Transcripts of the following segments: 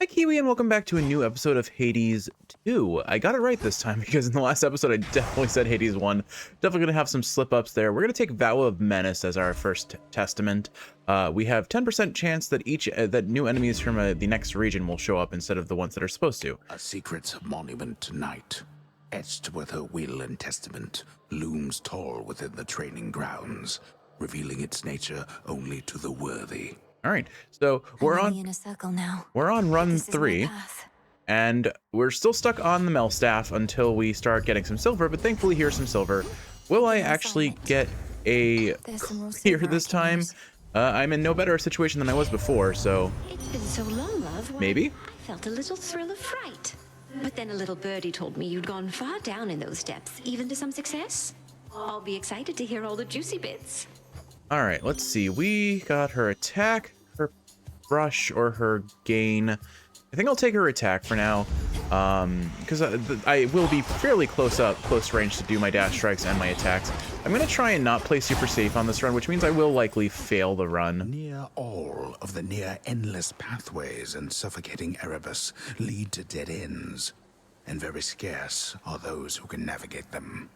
Hi Kiwi, and welcome back to a new episode of Hades 2. I got it right this time because in the last episode I definitely said Hades 1. Definitely gonna have some slip-ups there. We're gonna take Vow of Menace as our first testament. We have 10% chance that that new enemies from the next region will show up instead of the ones that are supposed to. A secret monument tonight, etched with her will and testament, looms tall within the training grounds, revealing its nature only to the worthy. All right, so we're in a circle now. We're on run This is my 3. path. And we're still stuck on the Melstaff until we start getting some silver, but thankfully here's some silver. Will I actually get a clear this time? I'm in no better a situation than I was before, so It's been so long, love. Why, maybe? I felt a little thrill of fright. But then a little birdie told me you'd gone far down in those depths, even to some success. I'll be excited to hear all the juicy bits. All right, let's see. We got her attack, her brush, or her gain. I think I'll take her attack for now, because I will be fairly close range to do my dash strikes and my attacks. I'm going to try and not play super safe on this run, which means I will likely fail the run. Near all of the near-endless pathways and suffocating Erebus lead to dead ends, and very scarce are those who can navigate them.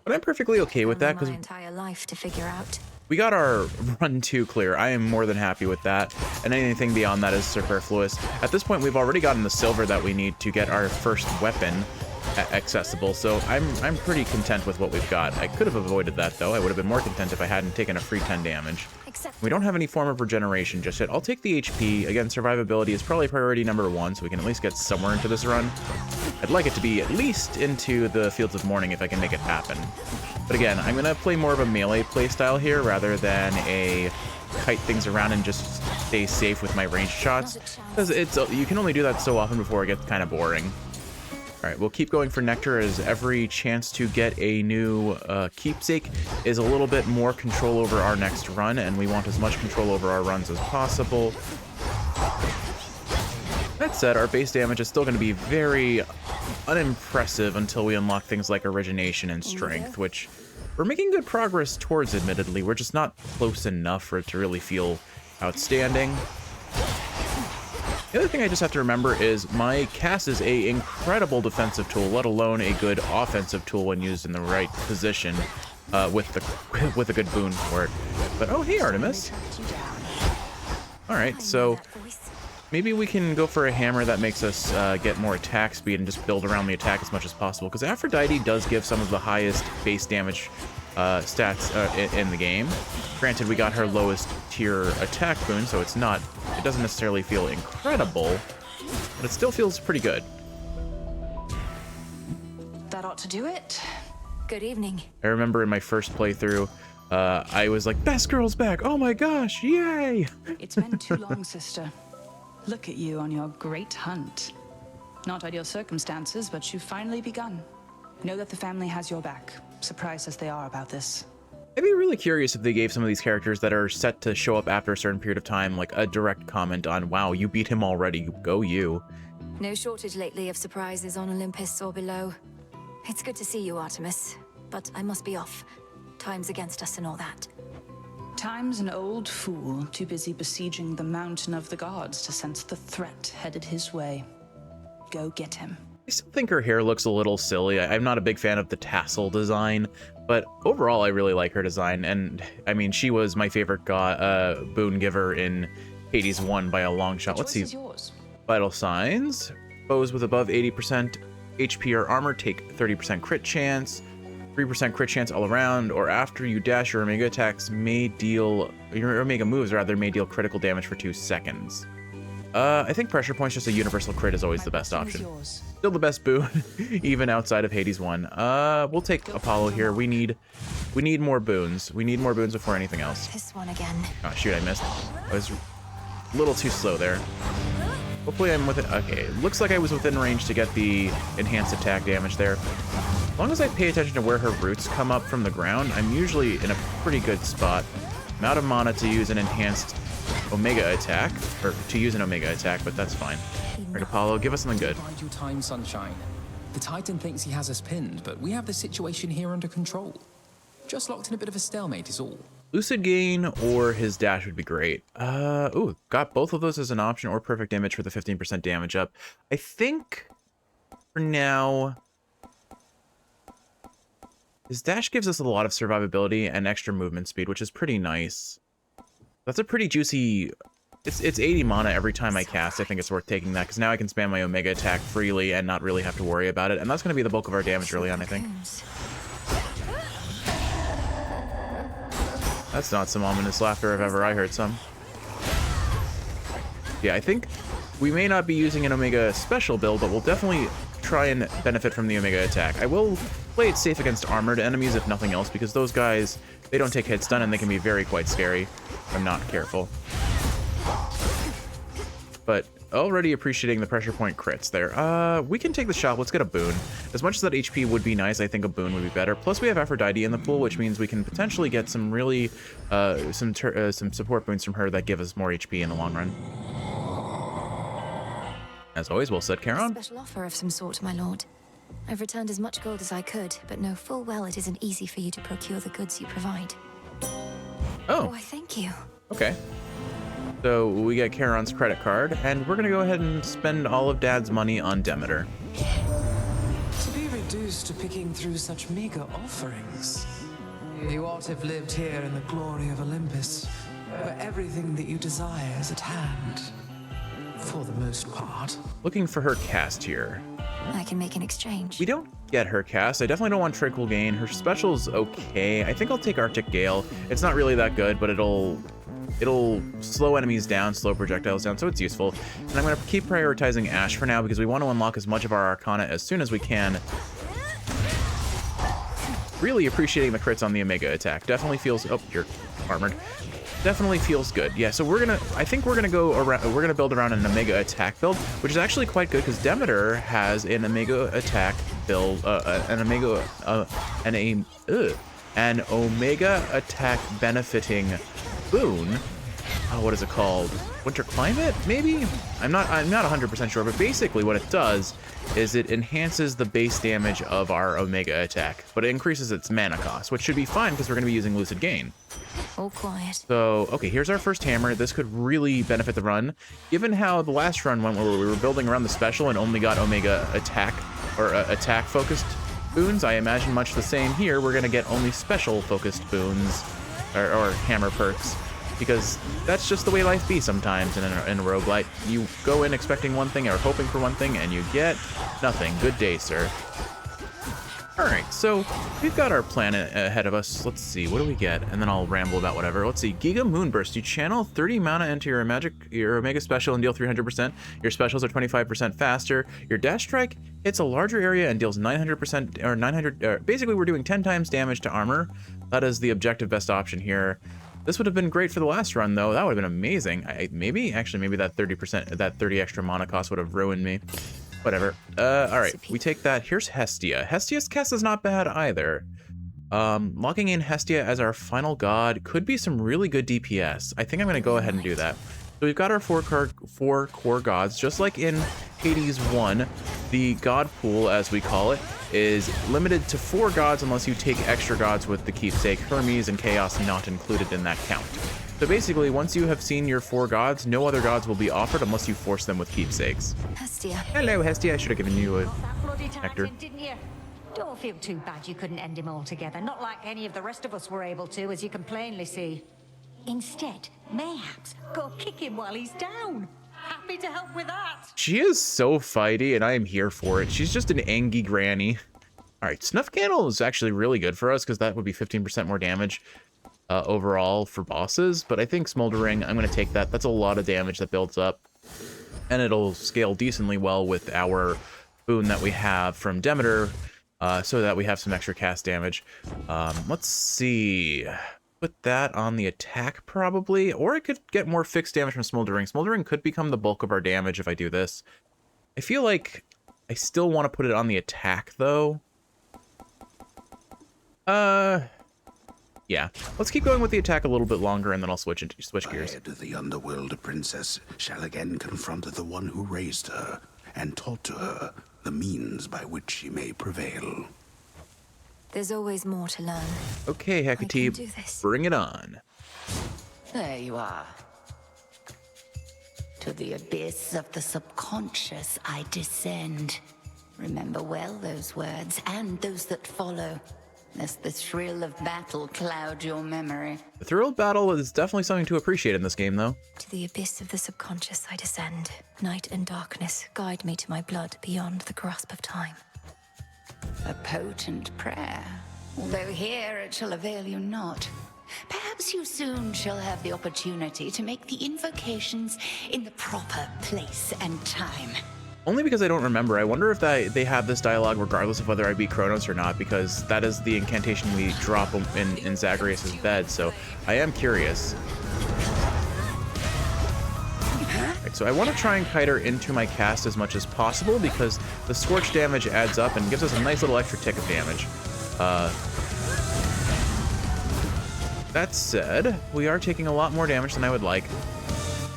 But I'm perfectly okay with that, because My entire life to figure out. we got our run 2 clear. I am more than happy with that, and anything beyond that is superfluous. At this point, we've already gotten the silver that we need to get our first weapon accessible, so I'm pretty content with what we've got. I could have avoided that, though. I would have been more content if I hadn't taken a free 10 damage. We don't have any form of regeneration just yet. I'll take the HP. Again, survivability is probably priority number 1, so we can at least get somewhere into this run. I'd like it to be at least into the Fields of Morning if I can make it happen. But again, I'm going to play more of a melee playstyle here rather than a kite things around and just stay safe with my ranged shots, because you can only do that so often before it gets kind of boring. All right, we'll keep going for Nectar, as every chance to get a new keepsake is a little bit more control over our next run, and we want as much control over our runs as possible. That said, our base damage is still going to be very unimpressive until we unlock things like Origination and Strength, which we're making good progress towards, admittedly. We're just not close enough for it to really feel outstanding. The other thing I just have to remember is my cast is a incredible defensive tool, let alone a good offensive tool when used in the right position with a good boon for it. But oh, hey, Artemis. All right, so maybe we can go for a hammer that makes us get more attack speed and just build around the attack as much as possible, because Aphrodite does give some of the highest base damage stats in the game. Granted, we got her lowest tier attack boon, so it doesn't necessarily feel incredible, but it still feels pretty good. That ought to do it. Good evening. I remember in my first playthrough, I was like, best girl's back, oh my gosh, yay! It's been too long, sister. Look at you on your great hunt. Not ideal circumstances, but you've finally begun. Know that the family has your back, surprised as they are about this. I'd be really curious if they gave some of these characters that are set to show up after a certain period of time, like a direct comment on, wow, you beat him already, go you. No shortage lately of surprises on Olympus or below. It's good to see you, Artemis, but I must be off. Time's against us and all that. Time's an old fool, too busy besieging the mountain of the gods to sense the threat headed his way. Go get him. I still think her hair looks a little silly. I'm not a big fan of the tassel design, but overall I really like her design, and I mean, she was my favorite boon giver in Hades 1 by a long shot. Let's see. Vital signs. Foes with above 80% HP or armor take 30% crit chance, 3% crit chance all around, or after you dash, your Omega attacks may deal, your Omega moves rather, may deal critical damage for 2 seconds. I think pressure points, just a universal crit, is always the best option. Still the best boon, even outside of Hades 1. We'll take Apollo here. We need more boons. We need more boons before anything else. This one again. Oh shoot, I missed. I was a little too slow there. Hopefully I'm within, okay, it looks like I was within range to get the enhanced attack damage there. As long as I pay attention to where her roots come up from the ground, I'm usually in a pretty good spot. I'm out of mana to use an enhanced Omega attack, or to use an Omega attack, but that's fine. Alright, Apollo, give us something good. Bide your time, sunshine. The Titan thinks he has us pinned, but we have the situation here under control. Just locked in a bit of a stalemate is all. Lucid gain or his dash would be great. Ooh, got both of those as an option, or perfect image for the 15% damage up. I think for now, his dash gives us a lot of survivability and extra movement speed, which is pretty nice. That's a pretty juicy... It's 80 mana every time I cast. I think it's worth taking that, because now I can spam my Omega attack freely and not really have to worry about it. And that's going to be the bulk of our damage early on, I think. That's not some ominous laughter if ever I heard some. Yeah, I think we may not be using an Omega special build, but we'll definitely try and benefit from the Omega attack. I will play it safe against armored enemies, if nothing else, because those guys, they don't take hit stun, and they can be very quite scary if I'm not careful. But already appreciating the pressure point crits there. We can take the shot. Let's get a boon. As much as that HP would be nice, I think a boon would be better. Plus, we have Aphrodite in the pool, which means we can potentially get some really some support boons from her that give us more HP in the long run. As always, well said, Charon. Special offer of some sort, my lord. I've returned as much gold as I could, but know full well it isn't easy for you to procure the goods you provide. Oh, Why, thank you. okay. So we get Charon's credit card, and we're gonna go ahead and spend all of Dad's money on Demeter. To be reduced to picking through such meager offerings. You ought to have lived here in the glory of Olympus, where everything that you desire is at hand. For the most part. Looking for her cast here. I can make an exchange. We don't get her cast. I definitely don't want Tranquil Gain. Her special's okay. I think I'll take Arctic Gale. It's not really that good, but it'll slow enemies down, slow projectiles down, so it's useful. And I'm going to keep prioritizing Ash for now because we want to unlock as much of our Arcana as soon as we can. Really appreciating the crits on the Omega attack. Definitely feels... Oh, you're armored. Definitely feels good. Yeah, so I think we're gonna go around, we're gonna build around an Omega attack build, which is actually quite good because Demeter has an Omega attack build, an Omega attack benefiting boon. Oh, what is it called? Winter Climate, maybe? I'm not 100% sure, but basically what it does is it enhances the base damage of our Omega attack, but it increases its mana cost, which should be fine because we're gonna be using Lucid Gain. All quiet. So, okay, here's our first hammer. This could really benefit the run. Given how the last run went, where we were building around the special and only got Omega attack, or attack-focused boons, I imagine much the same here. We're gonna get only special-focused boons, or hammer perks, because that's just the way life be sometimes in a roguelite. You go in expecting one thing or hoping for one thing, and you get nothing. Good day, sir. Alright, so we've got our planet ahead of us. Let's see, what do we get? And then I'll ramble about whatever. Let's see, Giga Moonburst. You channel 30 mana into your Omega special and deal 300%. Your specials are 25% faster. Your Dash Strike hits a larger area and deals 900%, or 900, basically we're doing 10 times damage to armor. That is the objective best option here. This would have been great for the last run, though. That would have been amazing. Maybe that 30%, that 30 extra mana cost would have ruined me. Whatever. All right, we take that. Here's Hestia. Hestia's cast is not bad either. Locking in Hestia as our final god could be some really good DPS. I think I'm going to go ahead and do that. So we've got our four core gods. Just like in Hades 1, the god pool, as we call it, is limited to 4 gods unless you take extra gods with the keepsake. Hermes and Chaos not included in that count. So basically, once you have seen your 4 gods, no other gods will be offered unless you force them with keepsakes. Hestia. Hello, Hestia. I should have given you a nectar. Didn't you? Don't feel too bad you couldn't end him altogether. Not like any of the rest of us were able to, as you can plainly see. Instead, mayhaps go kick him while he's down. Happy to help with that. She is so fighty, and I am here for it. She's just an angy granny. All right, Snuff Candle is actually really good for us because that would be 15% more damage overall for bosses. But I think Smoldering, I'm going to take that. That's a lot of damage that builds up, and it'll scale decently well with our boon that we have from Demeter, so that we have some extra cast damage. Let's see. Put that on the attack probably, or I could get more fixed damage from Smoldering. Smoldering could become the bulk of our damage if I do this. I feel like I still want to put it on the attack though. Yeah. Let's keep going with the attack a little bit longer, and then I'll switch gears. Ahead, the underworld princess shall again confront the one who raised her and taught to her the means by which she may prevail. There's always more to learn. Okay, I can do Hecate, this. bring it on. There you are. To the abyss of the subconscious I descend. Remember well those words, and those that follow, lest the thrill of battle cloud your memory. The thrill of battle is definitely something to appreciate in this game, though. To the abyss of the subconscious I descend. Night and darkness guide me to my blood beyond the grasp of time. A potent prayer, although here it shall avail you not. Perhaps you soon shall have the opportunity to make the invocations in the proper place and time. Only because I don't remember. I wonder if they have this dialogue regardless of whether I beat Kronos or not, because that is the incantation we drop in Zagreus' bed, so I am curious. Right, so I want to try and kite her into my cast as much as possible, because the scorch damage adds up and gives us a nice little extra tick of damage. That said, we are taking a lot more damage than I would like.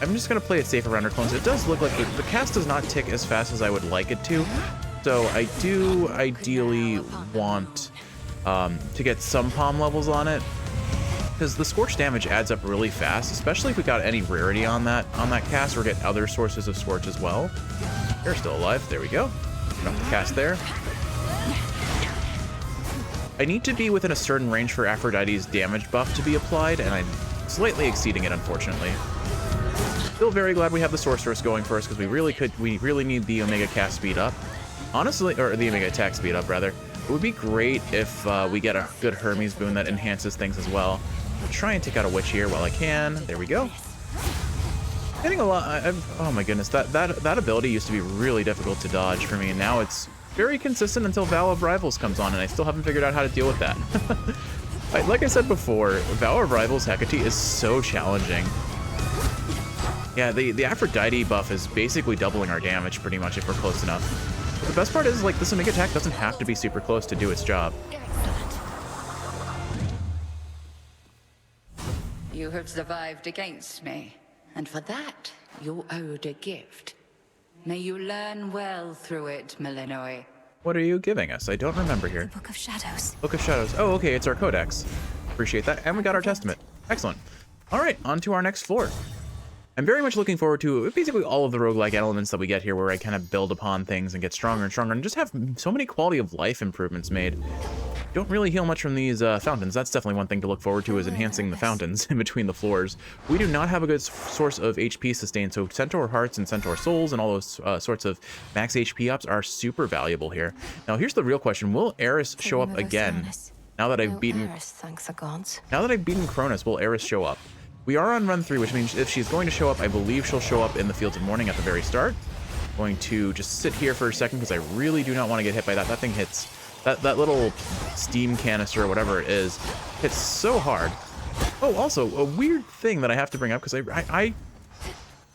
I'm just going to play it safe around her clones. It does look like the cast does not tick as fast as I would like it to, so I do ideally want to get some palm levels on it, because the scorch damage adds up really fast, especially if we got any rarity on that cast, or get other sources of scorch as well. They're still alive. There we go. Drop the cast there. I need to be within a certain range for Aphrodite's damage buff to be applied, and I'm slightly exceeding it, unfortunately. Still very glad we have the Sorceress going for us, because we really need the Omega cast speed up. Honestly, or the Omega attack speed up, rather. It would be great if we get a good Hermes boon that enhances things as well. I'll try and take out a witch here while I can. There we go. Getting a lot. Oh my goodness, that ability used to be really difficult to dodge for me, and now it's very consistent until Vow of Rivals comes on, and I still haven't figured out how to deal with that. Like I said before, Vow of Rivals Hecate is so challenging. Yeah, the Aphrodite buff is basically doubling our damage pretty much if we're close enough. But the best part is, like, this Omega attack doesn't have to be super close to do its job. You have survived against me, and for that, you're owed a gift. May you learn well through it, Melanoi. What are you giving us? I don't remember here. The Book of Shadows. Book of Shadows. Oh, okay, it's our codex. Appreciate that. And we got our testament. Excellent. All right, on to our next floor. I'm very much looking forward to basically all of the roguelike elements that we get here, where I kind of build upon things and get stronger and stronger and just have so many quality of life improvements made. Don't really heal much from these fountains. That's definitely one thing to look forward to, is enhancing the fountains in between the floors. We do not have a good source of HP sustain, so Centaur Hearts and Centaur Souls and all those sorts of max HP ups are super valuable here. Now, here's the real question. Will Eris show up again? Now that I've beaten... Thanks the gods. Now that I've beaten Kronos, will Eris show up? We are on run 3, which means if she's going to show up, I believe she'll show up in the Fields of Morning at the very start. Going to just sit here for a second, because I really do not want to get hit by that. That thing hits... That little steam canister or whatever it is hits so hard. Oh, also, a weird thing that I have to bring up, because I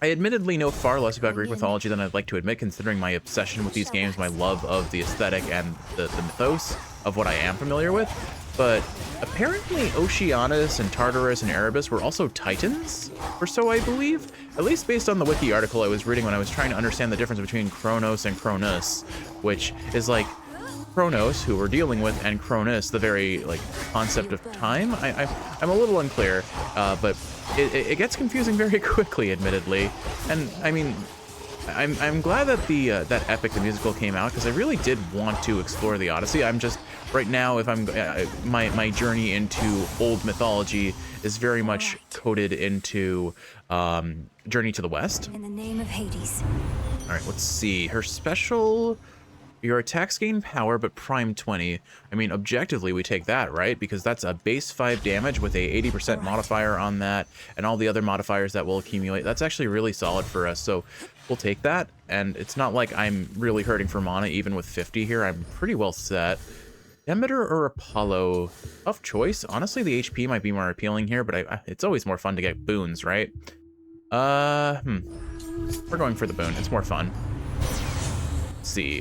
admittedly know far less about Greek mythology than I'd like to admit, considering my obsession with these games, my love of the aesthetic and the mythos of what I am familiar with. But apparently Oceanus and Tartarus and Erebus were also Titans, or so I believe. At least based on the wiki article I was reading when I was trying to understand the difference between Kronos and Cronus, which is like Kronos, who we're dealing with, and Cronus, the very like concept of time. I'm a little unclear, but it gets confusing very quickly, admittedly. And I mean, I'm glad that that epic the musical came out, because I really did want to explore the Odyssey. I'm just right now, if I'm my journey into old mythology is very much coded into Journey to the West. In the name of Hades. All right, let's see her special. Your attacks gain power, but prime 20. I mean, objectively, we take that, right? Because that's a base 5 damage with a 80% modifier on that, and all the other modifiers that will accumulate. That's actually really solid for us, so we'll take that. And it's not like I'm really hurting for mana, even with 50 here. I'm pretty well set. Demeter or Apollo? Tough choice. Honestly, the HP might be more appealing here, but it's always more fun to get boons, right? We're going for the boon. It's more fun. See,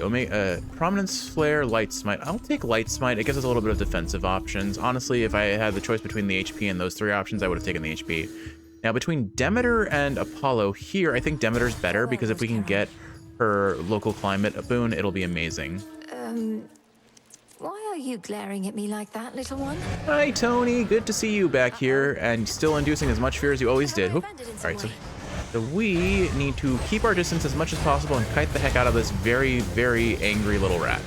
Prominence Flare, Light Smite. I'll take Light Smite. It gives us a little bit of defensive options. Honestly, if I had the choice between the HP and those 3 options, I would have taken the HP. Now, between Demeter and Apollo here, I think Demeter's better, because if we can get her local climate a boon, it'll be amazing. Why are you glaring at me like that, little one? Hi, Tony. Good to see you back here, and still inducing as much fear as you always did. All right, so we need to keep our distance as much as possible and kite the heck out of this very, very angry little rat.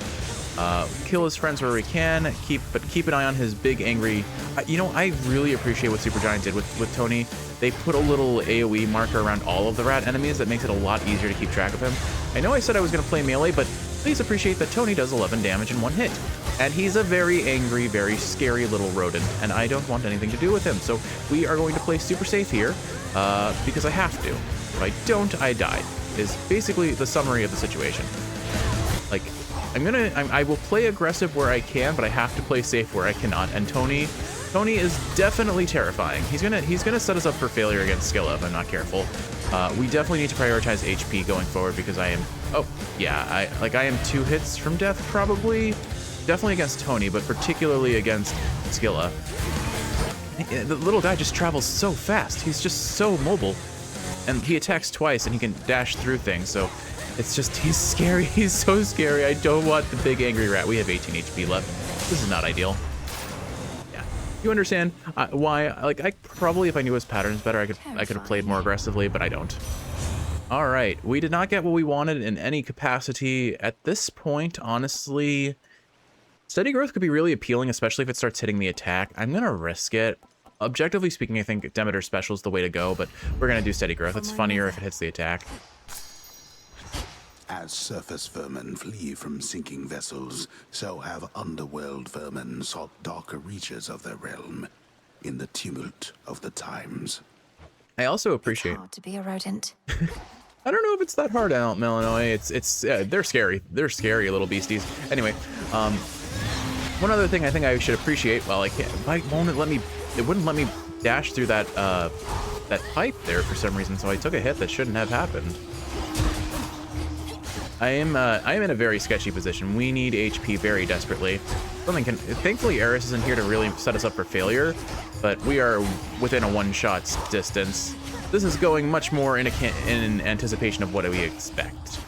Kill his friends where we can, keep an eye on his big angry... you know, I really appreciate what Supergiant did with Tony. They put a little AoE marker around all of the rat enemies that makes it a lot easier to keep track of him. I know I said I was going to play melee, but please appreciate that Tony does 11 damage in one hit. And he's a very angry, very scary little rodent, and I don't want anything to do with him. So we are going to play super safe here, because I have to. If I don't, I die, is basically the summary of the situation. Like, I will play aggressive where I can, but I have to play safe where I cannot. And Tony is definitely terrifying. He's gonna set us up for failure against Skelly if I'm not careful. We definitely need to prioritize HP going forward because I am, I am 2 hits from death probably. Definitely against Tony, but particularly against Skelly. The little guy just travels so fast. He's just so mobile, and he attacks twice and he can dash through things. So it's just, he's scary. He's so scary. I don't want the big angry rat. We have 18 HP left. This is not ideal. Yeah, you understand why? Like, I probably, if I knew his patterns better, I could have played more aggressively, but I don't. All right, we did not get what we wanted in any capacity at this point. Honestly, steady growth could be really appealing, especially if it starts hitting the attack. I'm gonna risk it. Objectively speaking, I think Demeter's special is the way to go, but we're gonna do steady growth. It's funnier if it hits the attack. As surface vermin flee from sinking vessels, so have underworld vermin sought darker reaches of their realm in the tumult of the times. I also appreciate... It's hard to be a rodent. I don't know if it's that hard out, Melanoy. They're scary. They're scary little beasties. Anyway, one other thing I think I should appreciate, well, I can't, why won't it let me, it wouldn't let me dash through that, that pipe there for some reason, so I took a hit that shouldn't have happened. I am in a very sketchy position. We need HP very desperately. Thankfully Eris isn't here to really set us up for failure, but we are within a one-shot distance. This is going much more in anticipation of what we expect.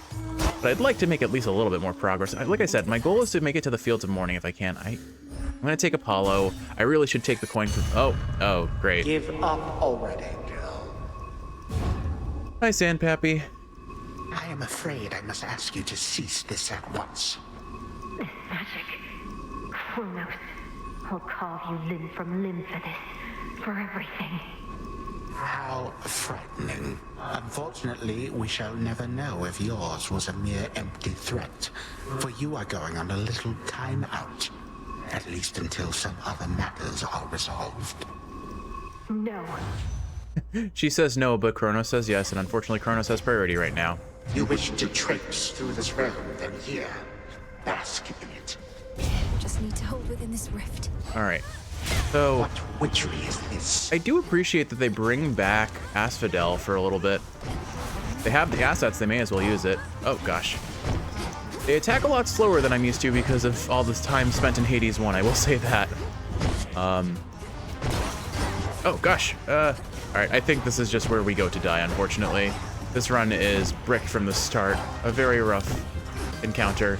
But I'd like to make at least a little bit more progress. Like I said, my goal is to make it to the Fields of Morning if I can. I'm gonna take Apollo. I really should take the coin from, oh, great. Give up already, girl. Hi, Sandpappy. I am afraid I must ask you to cease this at once. This magic. Kronos. I'll carve you limb from limb for this. For everything. How frightening. Unfortunately, we shall never know if yours was a mere empty threat, for you are going on a little time out, at least until some other matters are resolved. No. She says no, but Kronos says yes, and unfortunately Kronos has priority right now. You wish to traipse through this realm, then here, bask in it. Just need to hold within this rift. All right. So, what witchery is this? I do appreciate that they bring back Asphodel for a little bit. They have the assets, they may as well use it. Oh gosh. They attack a lot slower than I'm used to because of all this time spent in Hades 1, I will say that. Oh gosh. Alright, I think this is just where we go to die, unfortunately. This run is bricked from the start. A very rough encounter.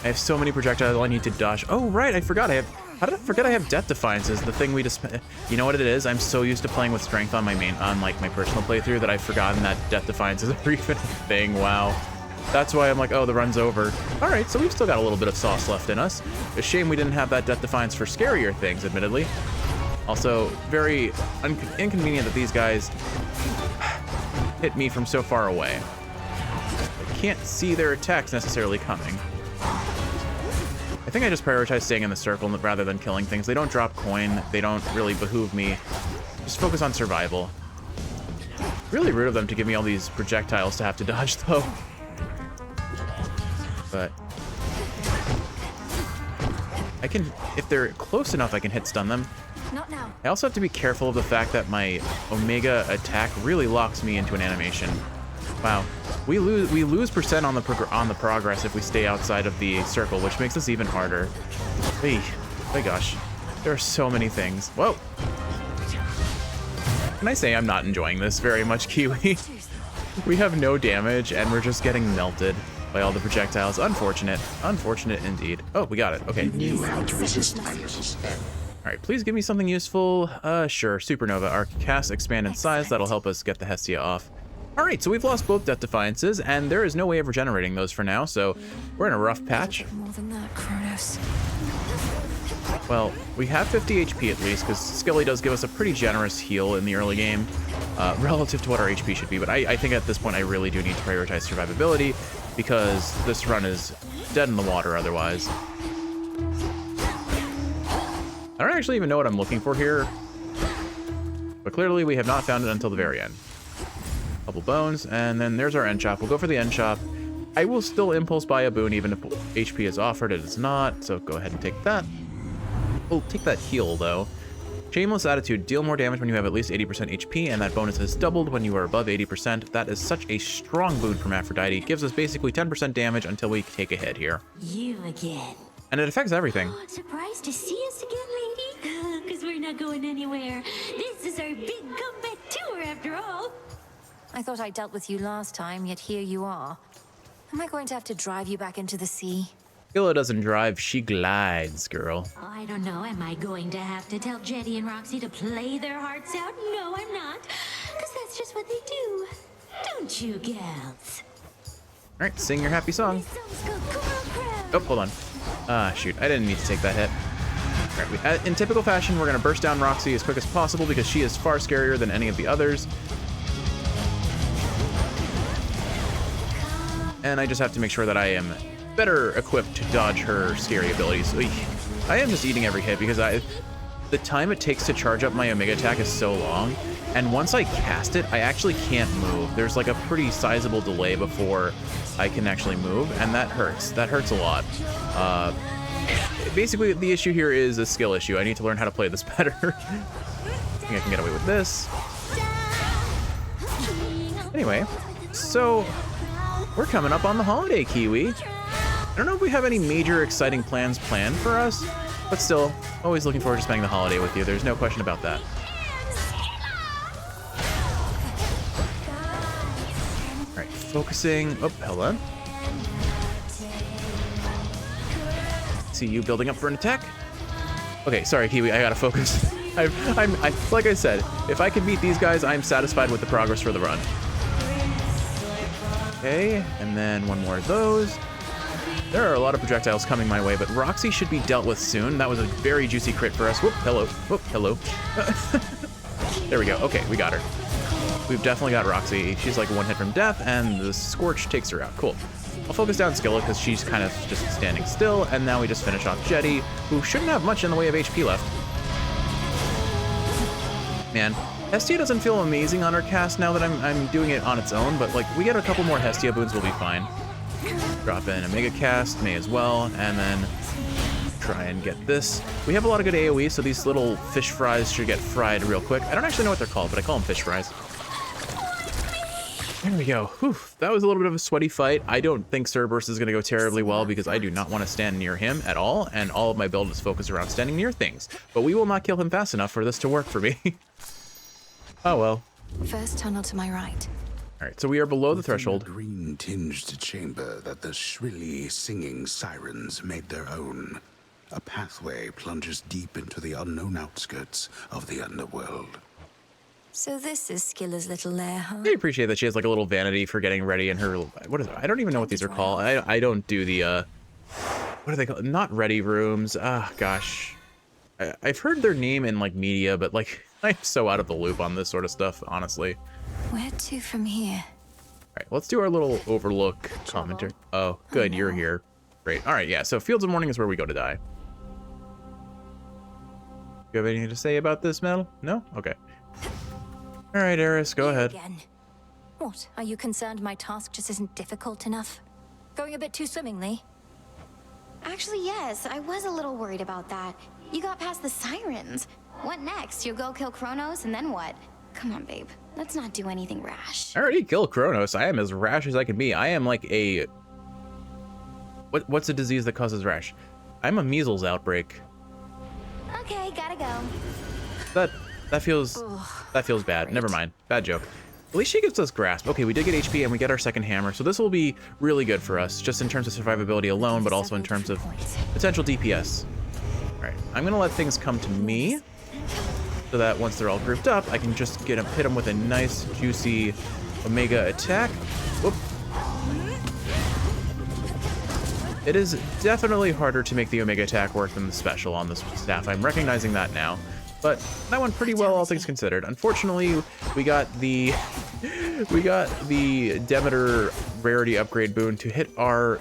I have so many projectiles I need to dodge. Oh, right, I forgot. How did I forget I have Death Defiance is the thing we just... You know what it is? I'm so used to playing with strength on my like my personal playthrough that I've forgotten that Death Defiance is even a thing. Wow. That's why I'm like, oh, the run's over. All right, so we've still got a little bit of sauce left in us. A shame we didn't have that Death Defiance for scarier things, admittedly. Also, very inconvenient that these guys hit me from so far away. I can't see their attacks necessarily coming. I think I just prioritize staying in the circle rather than killing things. They don't drop coin. They don't really behoove me. Just focus on survival. Really rude of them to give me all these projectiles to have to dodge, though. But I can, if they're close enough, I can hit stun them. Not now. I also have to be careful of the fact that my Omega attack really locks me into an animation. Wow. We lose percent on the progress if we stay outside of the circle, which makes this even harder. Hey, my gosh. There are so many things. Whoa. Can I say I'm not enjoying this very much, Kiwi? We have no damage and we're just getting melted. by all the projectiles. Unfortunate. Unfortunate indeed. Oh, we got it. Okay. Knew how to resist my little then. Alright, please give me something useful. Sure. Supernova. Our cast expand in size. That'll help us get the Hestia off. Alright, so we've lost both Death Defiances, and there is no way of regenerating those for now, so we're in a rough patch. More than that, Kronos. Well, we have 50 HP at least, because Skelly does give us a pretty generous heal in the early game, relative to what our HP should be, but I think at this point I really do need to prioritize survivability, because this run is dead in the water otherwise. I don't actually even know what I'm looking for here, but clearly we have not found it until the very end. Couple bones, and then there's our end shop. We'll go for the end shop. I will still impulse buy a boon even if HP is offered. It is not, so go ahead and take that. We'll take that heal though. Shameless Attitude. Deal more damage when you have at least 80% HP, and that bonus is doubled when you are above 80%. That is such a strong boon from Aphrodite. It gives us basically 10% damage until we take a hit here. You again. And it affects everything. Oh, surprised to see us again, lady? Because we're not going anywhere. This is our big comeback tour, after all. I thought I dealt with you last time, yet here you are. Am I going to have to drive you back into the sea? Scylla doesn't drive, she glides, girl. I don't know. Am I going to have to tell Jetty and Roxy to play their hearts out? No, I'm not. Because that's just what they do. Don't you, gals? Alright, sing your happy song. Oh, hold on. Ah, shoot. I didn't need to take that hit. Alright, in typical fashion, we're going to burst down Roxy as quick as possible because she is far scarier than any of the others. And I just have to make sure that I am better equipped to dodge her scary abilities. I am just eating every hit because the time it takes to charge up my Omega attack is so long, and once I cast it, I actually can't move. There's like a pretty sizable delay before I can actually move, and that hurts. That hurts a lot. Basically, the issue here is a skill issue. I need to learn how to play this better. I think I can get away with this. Anyway, so we're coming up on the holiday, Kiwi. I don't know if we have any major exciting plans planned for us, but still, always looking forward to spending the holiday with you. There's no question about that. All right, focusing. Oh, hold on. See you building up for an attack. Okay, sorry, Kiwi, I gotta focus. Like I said, if I can beat these guys, I'm satisfied with the progress for the run. Okay, and then one more of those. There are a lot of projectiles coming my way, but Roxy should be dealt with soon. That was a very juicy crit for us. Whoop, hello. Whoop, hello. There we go. Okay, we got her. We've definitely got Roxy. She's like one hit from death, and the Scorch takes her out. Cool. I'll focus down Skelly because she's kind of just standing still, and now we just finish off Jetty, who shouldn't have much in the way of HP left. Man, Hestia doesn't feel amazing on her cast now that I'm doing it on its own, but like we get a couple more Hestia boons, we'll be fine. Drop in a Mega Cast, may as well, and then try and get this. We have a lot of good AoE, so these little fish fries should get fried real quick. I don't actually know what they're called, but I call them fish fries. There we go. Whew, that was a little bit of a sweaty fight. I don't think Cerberus is going to go terribly well because I do not want to stand near him at all, and all of my build is focused around standing near things. But we will not kill him fast enough for this to work for me. Oh well. First tunnel to my right. All right, so we are below the Within threshold. a green-tinged chamber that the shrilly singing sirens made their own. A pathway plunges deep into the unknown outskirts of the underworld. So this is Scylla's little lair, huh? I appreciate that she has like a little vanity for getting ready in her. What is it? I don't even know what these are called. I don't do the what are they called? Not ready rooms. Ah, gosh. I've heard their name in like media, but like I'm so out of the loop on this sort of stuff, honestly. Where to from here? All right, let's do our little overlook commentary. Oh, good, you're here. Great. All right, yeah. So Fields of Morning is where we go to die. You have anything to say about this, Mel? No? Okay. All right, Eris, go ahead. Again. What? Are you concerned my task just isn't difficult enough? Going a bit too swimmingly? Actually, yes. I was a little worried about that. You got past the sirens. What next? You'll go kill Kronos, and then what? Come on, babe. Let's not do anything rash. I already killed Kronos. I am as rash as I can be. I am like a... What's a disease that causes rash? I'm a measles outbreak. Okay, gotta go. That feels bad. Never mind. Bad joke. At least she gives us grasp. Okay, we did get HP and we get our second hammer, so this will be really good for us, just in terms of survivability alone, but also in terms of potential DPS. All right, I'm gonna let things come to me, so that once they're all grouped up, I can just hit them with a nice, juicy Omega attack. Whoop. It is definitely harder to make the Omega attack work than the special on this staff. I'm recognizing that now. But that went pretty well, all things considered. Unfortunately, we got the Demeter rarity upgrade boon to hit our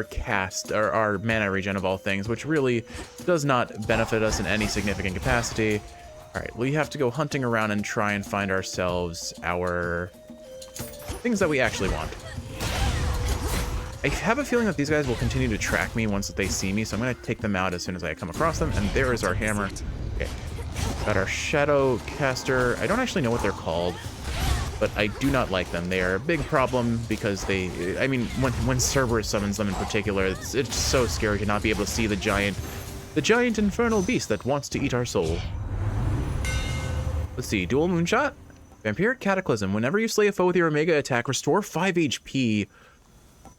cast, or our mana regen of all things, which really does not benefit us in any significant capacity. All right, we have to go hunting around and try and find ourselves our things that we actually want. I have a feeling that these guys will continue to track me once they see me, so I'm going to take them out as soon as I come across them, and there is our hammer. Okay, got our Shadow Caster. I don't actually know what they're called, but I do not like them. They are a big problem because I mean, when Cerberus summons them in particular, it's so scary to not be able to see the giant infernal beast that wants to eat our soul. Let's see, dual moonshot? Vampiric Cataclysm. Whenever you slay a foe with your Omega attack, restore 5 HP.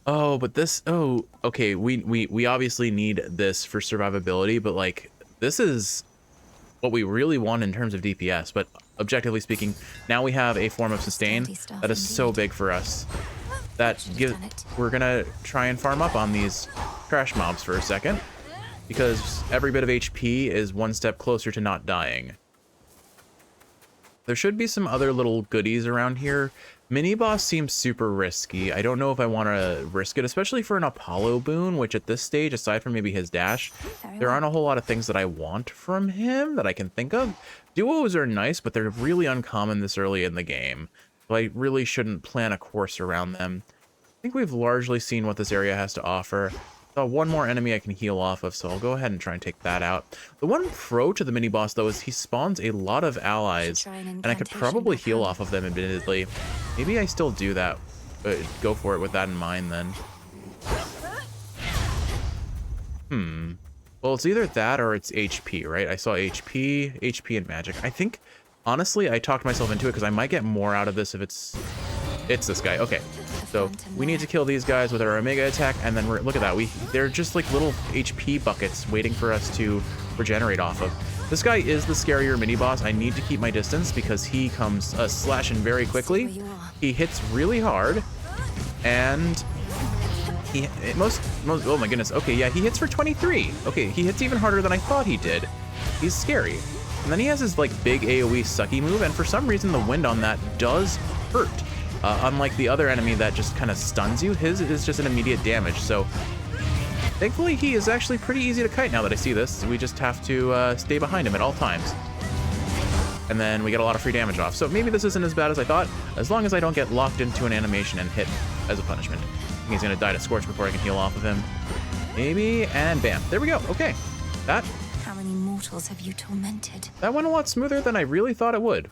Oh, but this, oh, okay, we obviously need this for survivability, but like, this is what we really want in terms of DPS, but objectively speaking, now we have a form of sustain that is so big for us that we're gonna try and farm up on these trash mobs for a second, because every bit of HP is one step closer to not dying. There should be some other little goodies around here. Mini boss seems super risky. I don't know if I want to risk it, especially for an Apollo boon, which at this stage, aside from maybe his dash, there aren't a whole lot of things that I want from him that I can think of. Duos are nice, but they're really uncommon this early in the game, so I really shouldn't plan a course around them. I think we've largely seen what this area has to offer. One more enemy I can heal off of, so I'll go ahead and try and take that out. The one pro to the mini boss though is he spawns a lot of allies, and I could probably heal off of them admittedly. Maybe I still do that, but go for it with that in mind then. Well, it's either that or it's HP, right? I saw HP and magic. I think, honestly, I talked myself into it because I might get more out of this if it's this guy. Okay. So we need to kill these guys with our Omega attack, and then look at that. They're just like little HP buckets waiting for us to regenerate off of. This guy is the scarier mini boss. I need to keep my distance because he comes slashing very quickly. He hits really hard, and oh my goodness. Okay, yeah, he hits for 23. Okay, he hits even harder than I thought he did. He's scary. And then he has his like big AoE sucky move, and for some reason the wind on that does hurt. Unlike the other enemy that just kind of stuns you, his is just an immediate damage. So thankfully he is actually pretty easy to kite now that I see this. We just have to stay behind him at all times. And then we get a lot of free damage off. So maybe this isn't as bad as I thought, as long as I don't get locked into an animation and hit as a punishment. I think he's gonna die to Scorch before I can heal off of him. Maybe, and bam, there we go. Okay, how many mortals have you tormented? That went a lot smoother than I really thought it would.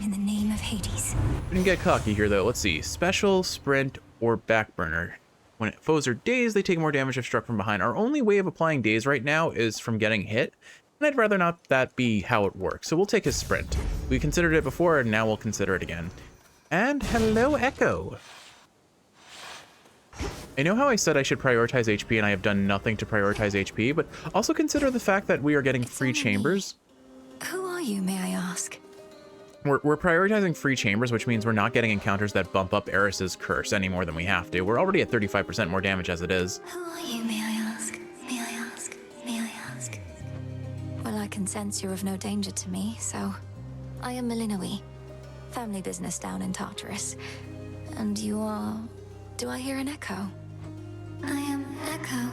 In the name of Hades. We didn't get cocky here though. Let's see. Special, sprint, or backburner. When foes are dazed, they take more damage if struck from behind. Our only way of applying daze right now is from getting hit, and I'd rather not that be how it works. So we'll take his sprint. We considered it before, and now we'll consider it again. And hello, Echo. I know how I said I should prioritize HP, and I have done nothing to prioritize HP, but also consider the fact that we are getting free chambers. Who are you, may I ask? We're prioritizing free chambers, which means we're not getting encounters that bump up Eris's curse any more than we have to. We're already at 35% more damage as it is. Who are you, may I ask? May I ask? May I ask? Well, I can sense you're of no danger to me, so... I am Malinoe. Family business down in Tartarus. And you are... Do I hear an echo? I am Echo.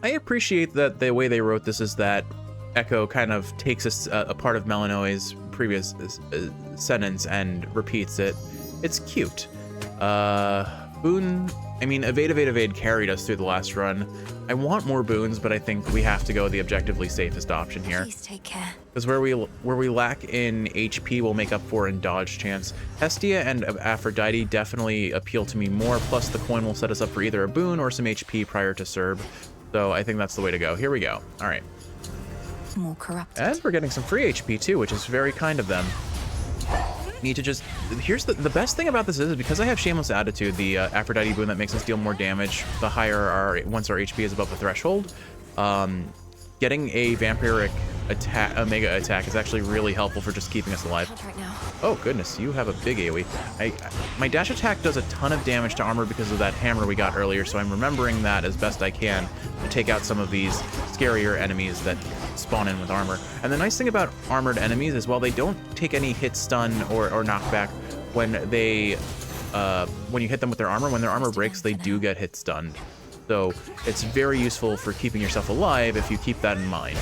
I appreciate that the way they wrote this is that Echo kind of takes a part of Malinoe's previous sentence and repeats it. It's cute. Boon, I mean, evade carried us through the last run. I want more boons, but I think we have to go the objectively safest option here. Please take care. Because where we lack in HP, we'll make up for in dodge chance. Hestia and Aphrodite definitely appeal to me more, plus the coin will set us up for either a boon or some HP prior to Serb. So I think that's the way to go. Here we go. All right. More corrupted. And we're getting some free HP too, which is very kind of them. need to just... Here's the best thing about this is because I have Shameless Attitude, the Aphrodite boon that makes us deal more damage the higher once our HP is above the threshold. Getting a vampiric attack, Omega attack, is actually really helpful for just keeping us alive. Right now. Oh goodness, you have a big AoE. My dash attack does a ton of damage to armor because of that hammer we got earlier, so I'm remembering that as best I can to take out some of these scarier enemies that spawn in with armor. And the nice thing about armored enemies is while they don't take any hit, stun, or knockback when you hit them with their armor, when their armor breaks, they do get hit stunned. So it's very useful for keeping yourself alive if you keep that in mind.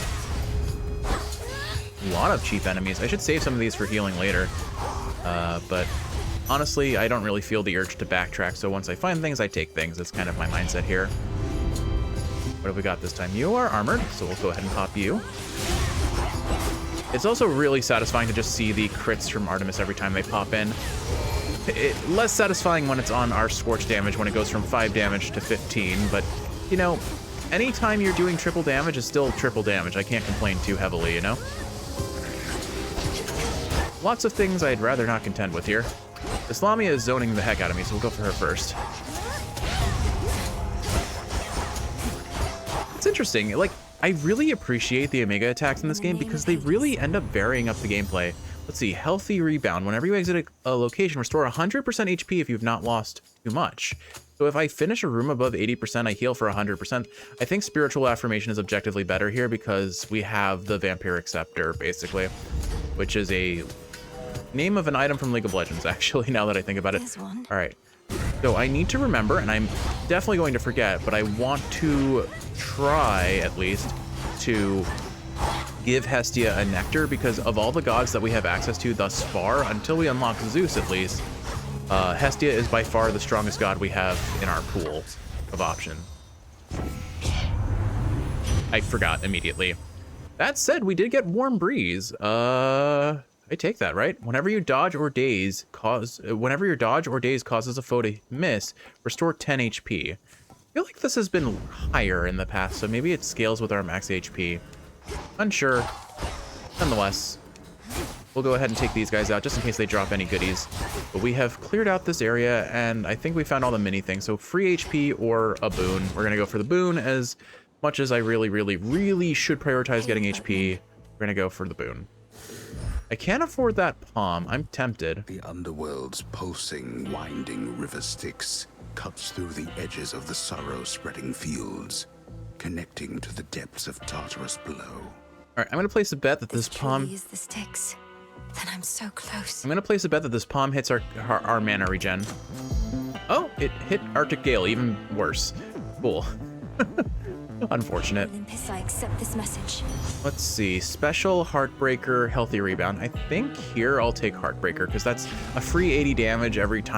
A lot of cheap enemies. I should save some of these for healing later. But honestly, I don't really feel the urge to backtrack, so once I find things, I take things. That's kind of my mindset here. What have we got this time? You are armored, so we'll go ahead and pop you. It's also really satisfying to just see the crits from Artemis every time they pop in. Less satisfying when it's on our Scorch damage, when it goes from 5 damage to 15, but, you know, anytime you're doing triple damage is still triple damage. I can't complain too heavily, you know? Lots of things I'd rather not contend with here. Islamia is zoning the heck out of me, so we'll go for her first. It's interesting, like, I really appreciate the Omega attacks in this game because they really end up varying up the gameplay. Let's see, Healthy Rebound. Whenever you exit a location, restore 100% HP if you've not lost too much. So if I finish a room above 80%, I heal for 100%. I think Spiritual Affirmation is objectively better here because we have the Vampiric Scepter, basically, which is a name of an item from League of Legends, actually, now that I think about it. All right. So I need to remember, and I'm definitely going to forget, but I want to try, at least, to give Hestia a nectar, because of all the gods that we have access to thus far, until we unlock Zeus at least, Hestia is by far the strongest god we have in our pool of options. I forgot immediately. That said, we did get Warm Breeze. I take that, right? Whenever your dodge or daze causes a foe to miss, restore 10 HP. I feel like this has been higher in the past, so maybe it scales with our max HP. Unsure. Nonetheless, we'll go ahead and take these guys out just in case they drop any goodies. But we have cleared out this area, and I think we found all the mini things. So free HP or a boon. We're going to go for the boon. As much as I really, really, really should prioritize getting HP, we're going to go for the boon. I can't afford that palm. I'm tempted. The underworld's pulsing, winding river Styx cuts through the edges of the sorrow-spreading fields, connecting to the depths of Tartarus below. All right, I'm going to place a bet that this palm... Is the Styx. Then I'm so close. I'm going to place a bet that this palm hits our mana regen. Oh, it hit Arctic Gale, even worse. Cool. Unfortunate. Olympus, I accept this message. Let's see, special, Heartbreaker, Healthy Rebound. I think here I'll take Heartbreaker because that's a free 80 damage every 2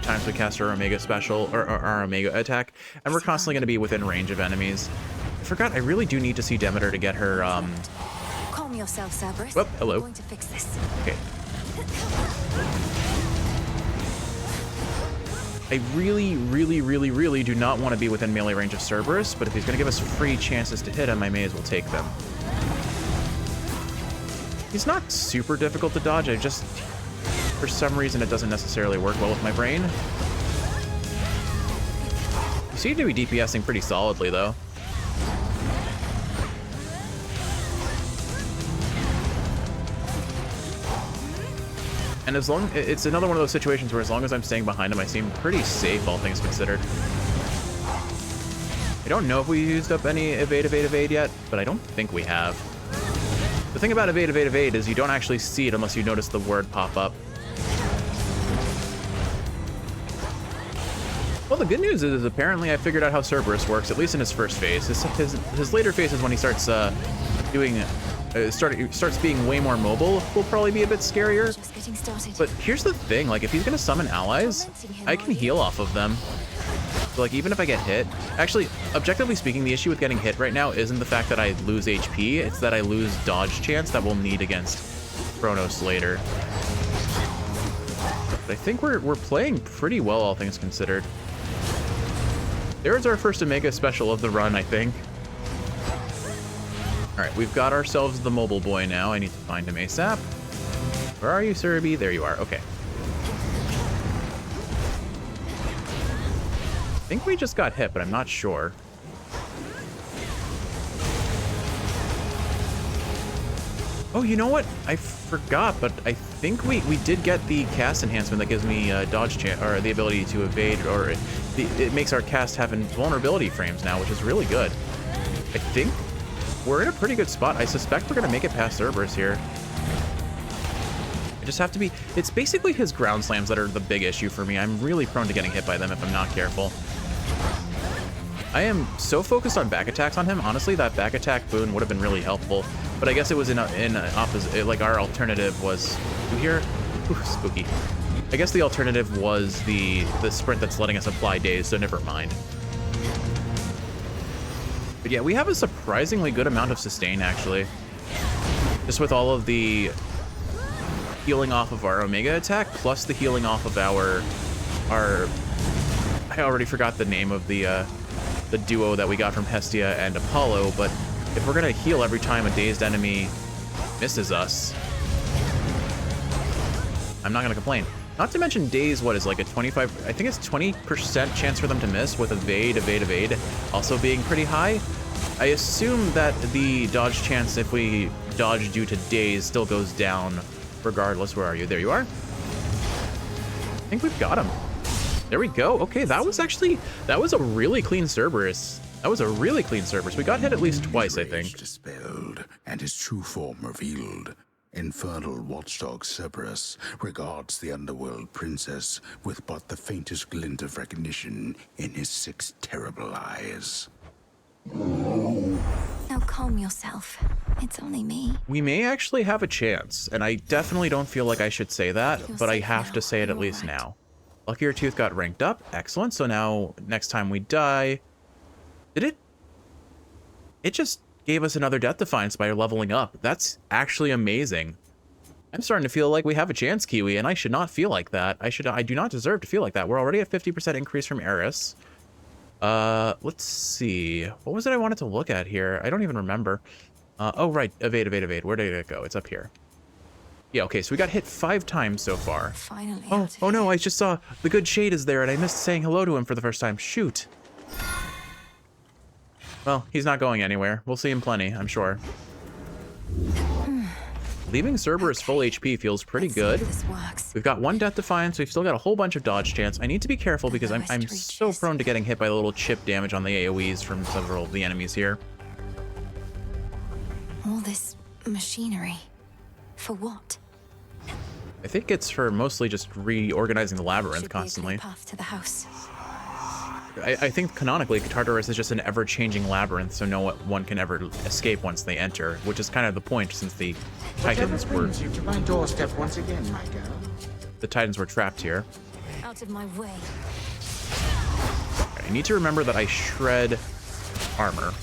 times we cast our Omega special or our Omega attack, and we're constantly going to be within range of enemies. I forgot I really do need to see Demeter to get her. Calm yourself, Cerberus. Well, hello. I'm going to fix this. Okay. I really, really, really, really do not want to be within melee range of Cerberus, but if he's going to give us free chances to hit him, I may as well take them. He's not super difficult to dodge, for some reason, it doesn't necessarily work well with my brain. You seem to be DPSing pretty solidly, though. And as long, it's another one of those situations where as long as I'm staying behind him, I seem pretty safe, all things considered. I don't know if we used up any evade yet, but I don't think we have. The thing about evade is you don't actually see it unless you notice the word pop up. Well, the good news is apparently I figured out how Cerberus works, at least in his first phase. His later phases, when he starts starts being way more mobile, will probably be a bit scarier. Just getting started. But here's the thing, like if he's gonna summon allies, I can heal off of them. So like even if I get hit, actually, objectively speaking, the issue with getting hit right now isn't the fact that I lose HP, it's that I lose dodge chance that we'll need against Kronos later. But I think we're playing pretty well, all things considered. There's our first Omega special of the run, I think. All right, we've got ourselves the mobile boy now. I need to find him ASAP. Where are you, Cerebi? There you are. Okay. I think we just got hit, but I'm not sure. Oh, you know what? I forgot, but I think we did get the cast enhancement that gives me dodge chance, or the ability to evade, or it makes our cast have invulnerability frames now, which is really good. I think we're in a pretty good spot. I suspect we're gonna make it past Cerberus here. I just have to be. It's basically his ground slams that are the big issue for me. I'm really prone to getting hit by them if I'm not careful. I am so focused on back attacks on him. Honestly, that back attack boon would have been really helpful. But I guess it was in opposite. Like our alternative was. You hear? Ooh, spooky. I guess the alternative was the sprint that's letting us apply daze. So never mind. But yeah, we have a surprisingly good amount of sustain actually. Just with all of the healing off of our Omega attack, plus the healing off of our. I already forgot the name of the duo that we got from Hestia and Apollo, but if we're gonna heal every time a dazed enemy misses us, I'm not gonna complain. Not to mention daze, what is like a 25, I think it's 20% chance for them to miss with evade, also being pretty high. I assume that the dodge chance if we dodge due to daze still goes down regardless. Where are you? There you are. I think we've got him. There we go. Okay, that was a really clean Cerberus. That was a really clean Cerberus. We got hit at least twice, I think. Dispelled and his true form revealed. Infernal watchdog Cerberus regards the underworld princess with but the faintest glint of recognition in his 6 terrible eyes. Now calm yourself. It's only me. We may actually have a chance, and I definitely don't feel like I should say that, but I have to say it at least now. Luckier Tooth got ranked up. Excellent. So now, next time we die... Did it? It just gave us another Death Defiance by leveling up. That's actually amazing. I'm starting to feel like we have a chance, Kiwi, and I should not feel like that. I do not deserve to feel like that. We're already at 50% increase from Eris. Let's see. What was it I wanted to look at here? I don't even remember. Oh, right. Evade. Where did it go? It's up here. Yeah, okay, so we got hit 5 times so far. Finally. Oh no, I just saw the good shade is there and I missed saying hello to him for the first time. Shoot. Well, he's not going anywhere. We'll see him plenty, I'm sure. Leaving Cerberus full HP feels pretty good. We've got 1 Death Defiance. We've still got a whole bunch of dodge chance. I need to be careful because I'm so prone to getting hit by the little chip damage on the AoEs from several of the enemies here. All this machinery. For what? I think it's for mostly just reorganizing the labyrinth constantly. Path to the house. I think canonically, Tartarus is just an ever-changing labyrinth, so no one can ever escape once they enter, which is kind of the point since the Titans were... you to my doorstep once again, my girl. The Titans were trapped here. Out of my way. I need to remember that I shred armor.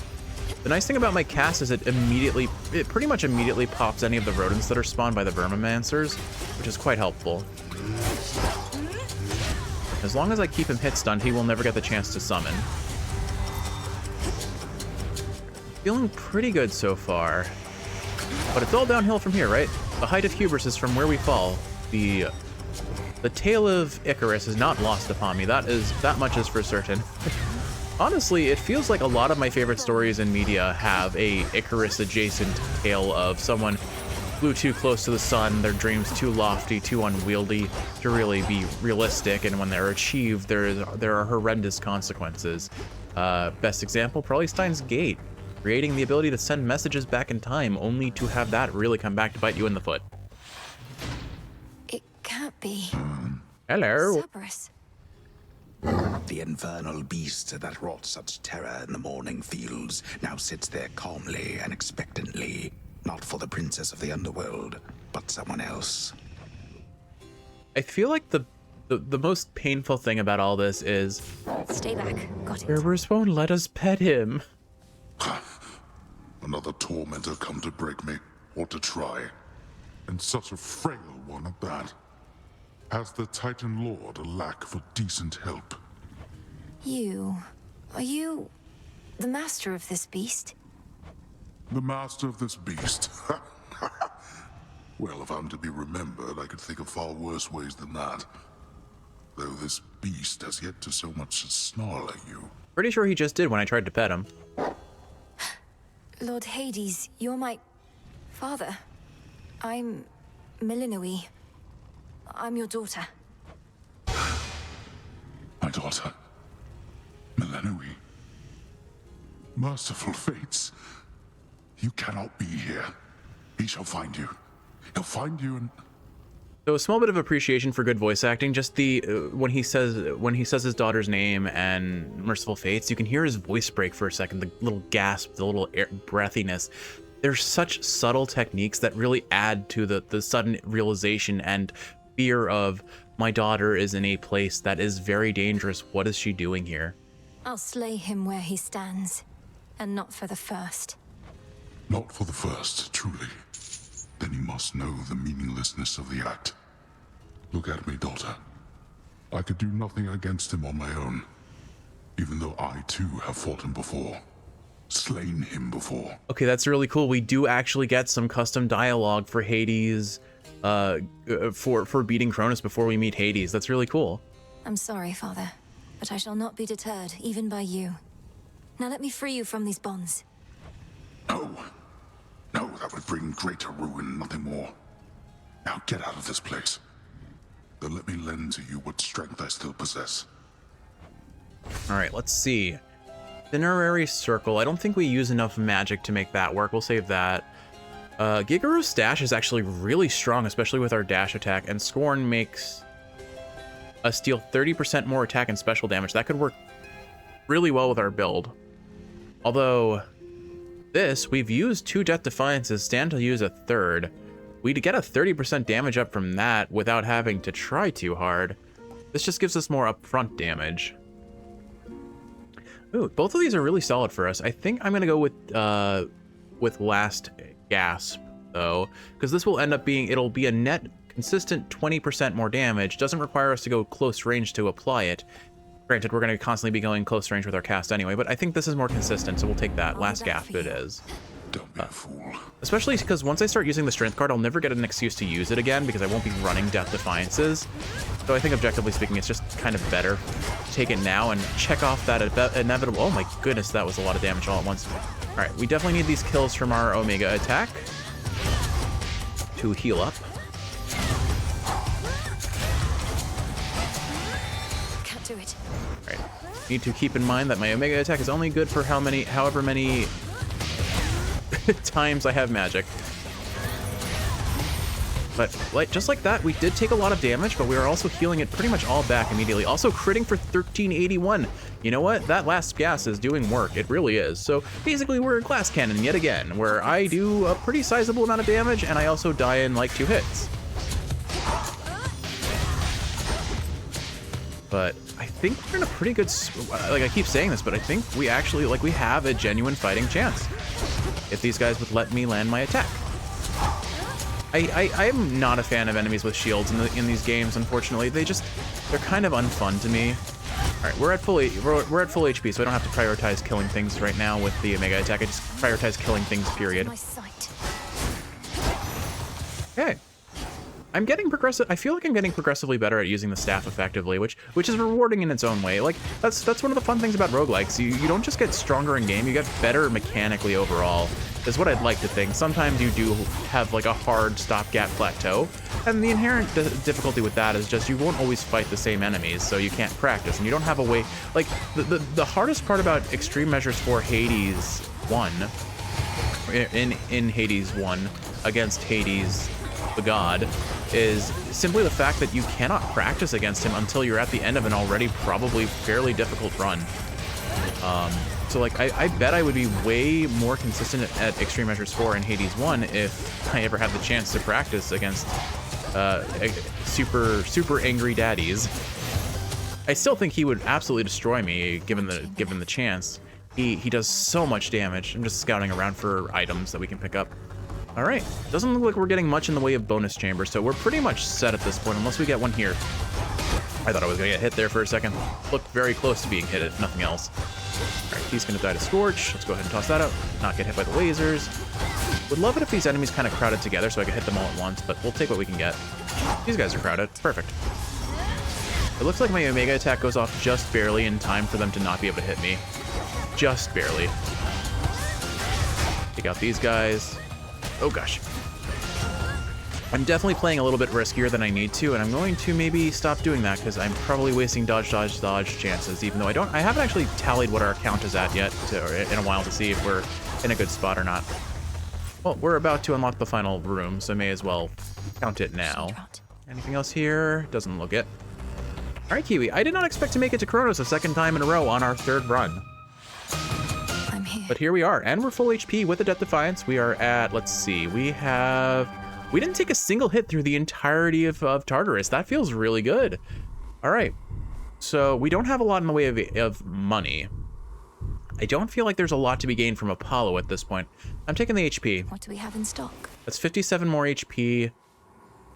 The nice thing about my cast is it pretty much immediately pops any of the rodents that are spawned by the Vermimancers, which is quite helpful. As long as I keep him hit stunned, he will never get the chance to summon. Feeling pretty good so far. But it's all downhill from here, right? The height of hubris is from where we fall. The tale of Icarus is not lost upon me. That much is for certain. Honestly, it feels like a lot of my favorite stories in media have a Icarus-adjacent tale of someone flew too close to the sun, their dreams too lofty, too unwieldy to really be realistic, and when they're achieved, there are horrendous consequences. Best example, probably Steins Gate, creating the ability to send messages back in time, only to have that really come back to bite you in the foot. It can't be. Hello. Cerberus. The infernal beast that wrought such terror in the morning fields now sits there calmly and expectantly, not for the princess of the underworld, but someone else. I feel like the most painful thing about all this is... Stay back. Got it. Cerberus won't let us pet him. Another tormentor come to break me, or to try. And such a frail one at that. Has the Titan Lord a lack for decent help? Are you the master of this beast? The master of this beast? Well, if I'm to be remembered, I could think of far worse ways than that. Though this beast has yet to so much as snarl at you. Pretty sure he just did when I tried to pet him. Lord Hades, you're my father. I'm Milinoe. I'm your daughter. My daughter, Milinoe. Merciful fates. You cannot be here. He shall find you. He'll find you and... So a small bit of appreciation for good voice acting. Just the when he says his daughter's name and Merciful Fates, you can hear his voice break for a second. The little gasp, the little breathiness. There's such subtle techniques that really add to the sudden realization and fear of my daughter is in a place that is very dangerous. What is she doing here? I'll slay him where he stands, and not for the first. Not for the first, truly. Then you must know the meaninglessness of the act. Look at me, daughter. I could do nothing against him on my own, even though I too have fought him before, slain him before. Okay, that's really cool. We do actually get some custom dialogue for Hades, for beating Cronus before we meet Hades. That's really cool. I'm sorry, Father, but I shall not be deterred, even by you. Now let me free you from these bonds. No. No, that would bring greater ruin, nothing more. Now get out of this place. Then let me lend to you what strength I still possess. All right, let's see. Dinerary Circle. I don't think we use enough magic to make that work. We'll save that. Gigaru's dash is actually really strong, especially with our dash attack, and Scorn makes us deal 30% more attack and special damage. That could work really well with our build. Although this, we've used 2 Death Defiances, stand to use a 3rd. We'd get a 30% damage up from that without having to try too hard. This just gives us more upfront damage. Ooh, both of these are really solid for us. I think I'm gonna go with Last Gasp though, because this will end up being, it'll be a net consistent 20% more damage. Doesn't require us to go close range to apply it. Granted, we're going to constantly be going close range with our cast anyway, but I think this is more consistent, so we'll take that. Last Gasp it is. Don't be a fool. Especially because once I start using the Strength card, I'll never get an excuse to use it again because I won't be running Death Defiances. So I think objectively speaking, it's just kind of better to take it now and check off that inevitable... Oh my goodness, that was a lot of damage all at once. All right, we definitely need these kills from our Omega attack to heal up. Can't do it. All right. Need to keep in mind that my Omega attack is only good for however many times I have magic. But just like that, we did take a lot of damage, but we are also healing it pretty much all back immediately. Also critting for 1381. You know what? That last gas is doing work. It really is. So basically we're Glass Cannon yet again, where I do a pretty sizable amount of damage and I also die in like 2 hits. But I think we're in a pretty good, like I keep saying this, but I think we actually, like we have a genuine fighting chance if these guys would let me land my attack. I am not a fan of enemies with shields in these games, unfortunately. They're kind of unfun to me. All right, we're at full HP, so I don't have to prioritize killing things right now with the Omega attack. I just prioritize killing things, period. Okay. I'm getting I feel like I'm getting progressively better at using the staff effectively, which is rewarding in its own way. Like that's one of the fun things about roguelikes. You don't just get stronger in game, you get better mechanically overall. Is what I'd like to think. Sometimes you do have like a hard stopgap plateau, and the inherent difficulty with that is just you won't always fight the same enemies, so you can't practice, and you don't have a way. Like the hardest part about Extreme Measures for Hades 1, in Hades 1 against Hades the God, is simply the fact that you cannot practice against him until you're at the end of an already probably fairly difficult run. So like I bet I would be way more consistent at Extreme Measures 4 in Hades 1 if I ever had the chance to practice against super angry daddies. I still think he would absolutely destroy me given the chance. He does so much damage. I'm just scouting around for items that we can pick up. All right, doesn't look like we're getting much in the way of bonus chambers, so we're pretty much set at this point unless we get one here. I thought I was gonna get hit there for a second. Looked very close to being hit, if nothing else. All right, he's gonna die to Scorch. Let's go ahead and toss that out. Not get hit by the lasers. Would love it if these enemies kind of crowded together so I could hit them all at once, but we'll take what we can get. These guys are crowded. Perfect. It looks like my Omega attack goes off just barely in time for them to not be able to hit me. Just barely. Take out these guys. Oh gosh. I'm definitely playing a little bit riskier than I need to, and I'm going to maybe stop doing that because I'm probably wasting dodge chances, even though I haven't actually tallied what our count is at yet in a while to see if we're in a good spot or not. Well, we're about to unlock the final room, so I may as well count it now. Anything else here? Doesn't look it. All right, Kiwi, I did not expect to make it to Kronos a second time in a row on our third run. I'm here. But here we are, and we're full HP with the Death Defiance. We are at, let's see, we didn't take a single hit through the entirety of Tartarus. That feels really good. All right, so we don't have a lot in the way of money. I don't feel like there's a lot to be gained from Apollo at this point. I'm taking the HP. What do we have in stock? That's 57 more HP.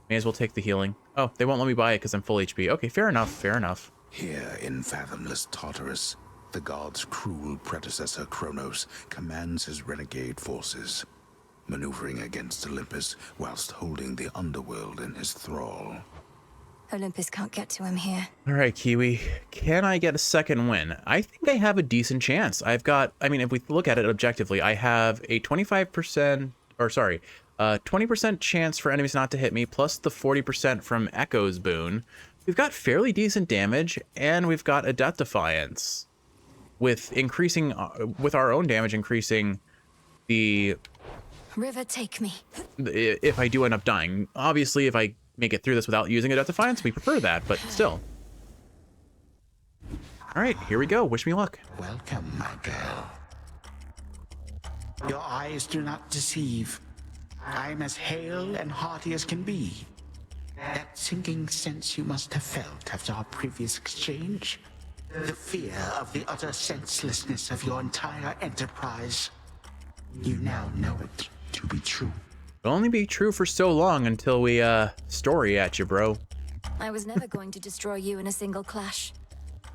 May as well take the healing. Oh, they won't let me buy it because I'm full HP. Okay, fair enough, fair enough. Here in fathomless Tartarus, the god's cruel predecessor Kronos commands his renegade forces, maneuvering against Olympus whilst holding the underworld in his thrall. Olympus can't get to him here. All right, Kiwi. Can I get a second win? I think I have a decent chance. I've got, I mean, if we look at it objectively, I have a 20% chance for enemies not to hit me, plus the 40% from Echo's boon. We've got fairly decent damage, and we've got a Death Defiance. With increasing, with our own damage increasing the... River, take me. If I do end up dying. Obviously, if I make it through this without using a Death Defiance, we prefer that, but still. All right, here we go. Wish me luck. Welcome, my girl. Your eyes do not deceive. I'm as hale and hearty as can be. That sinking sense you must have felt after our previous exchange. The fear of the utter senselessness of your entire enterprise. You now know it to be true. It'll only be true for so long until we, story at you, bro. I was never going to destroy you in a single clash.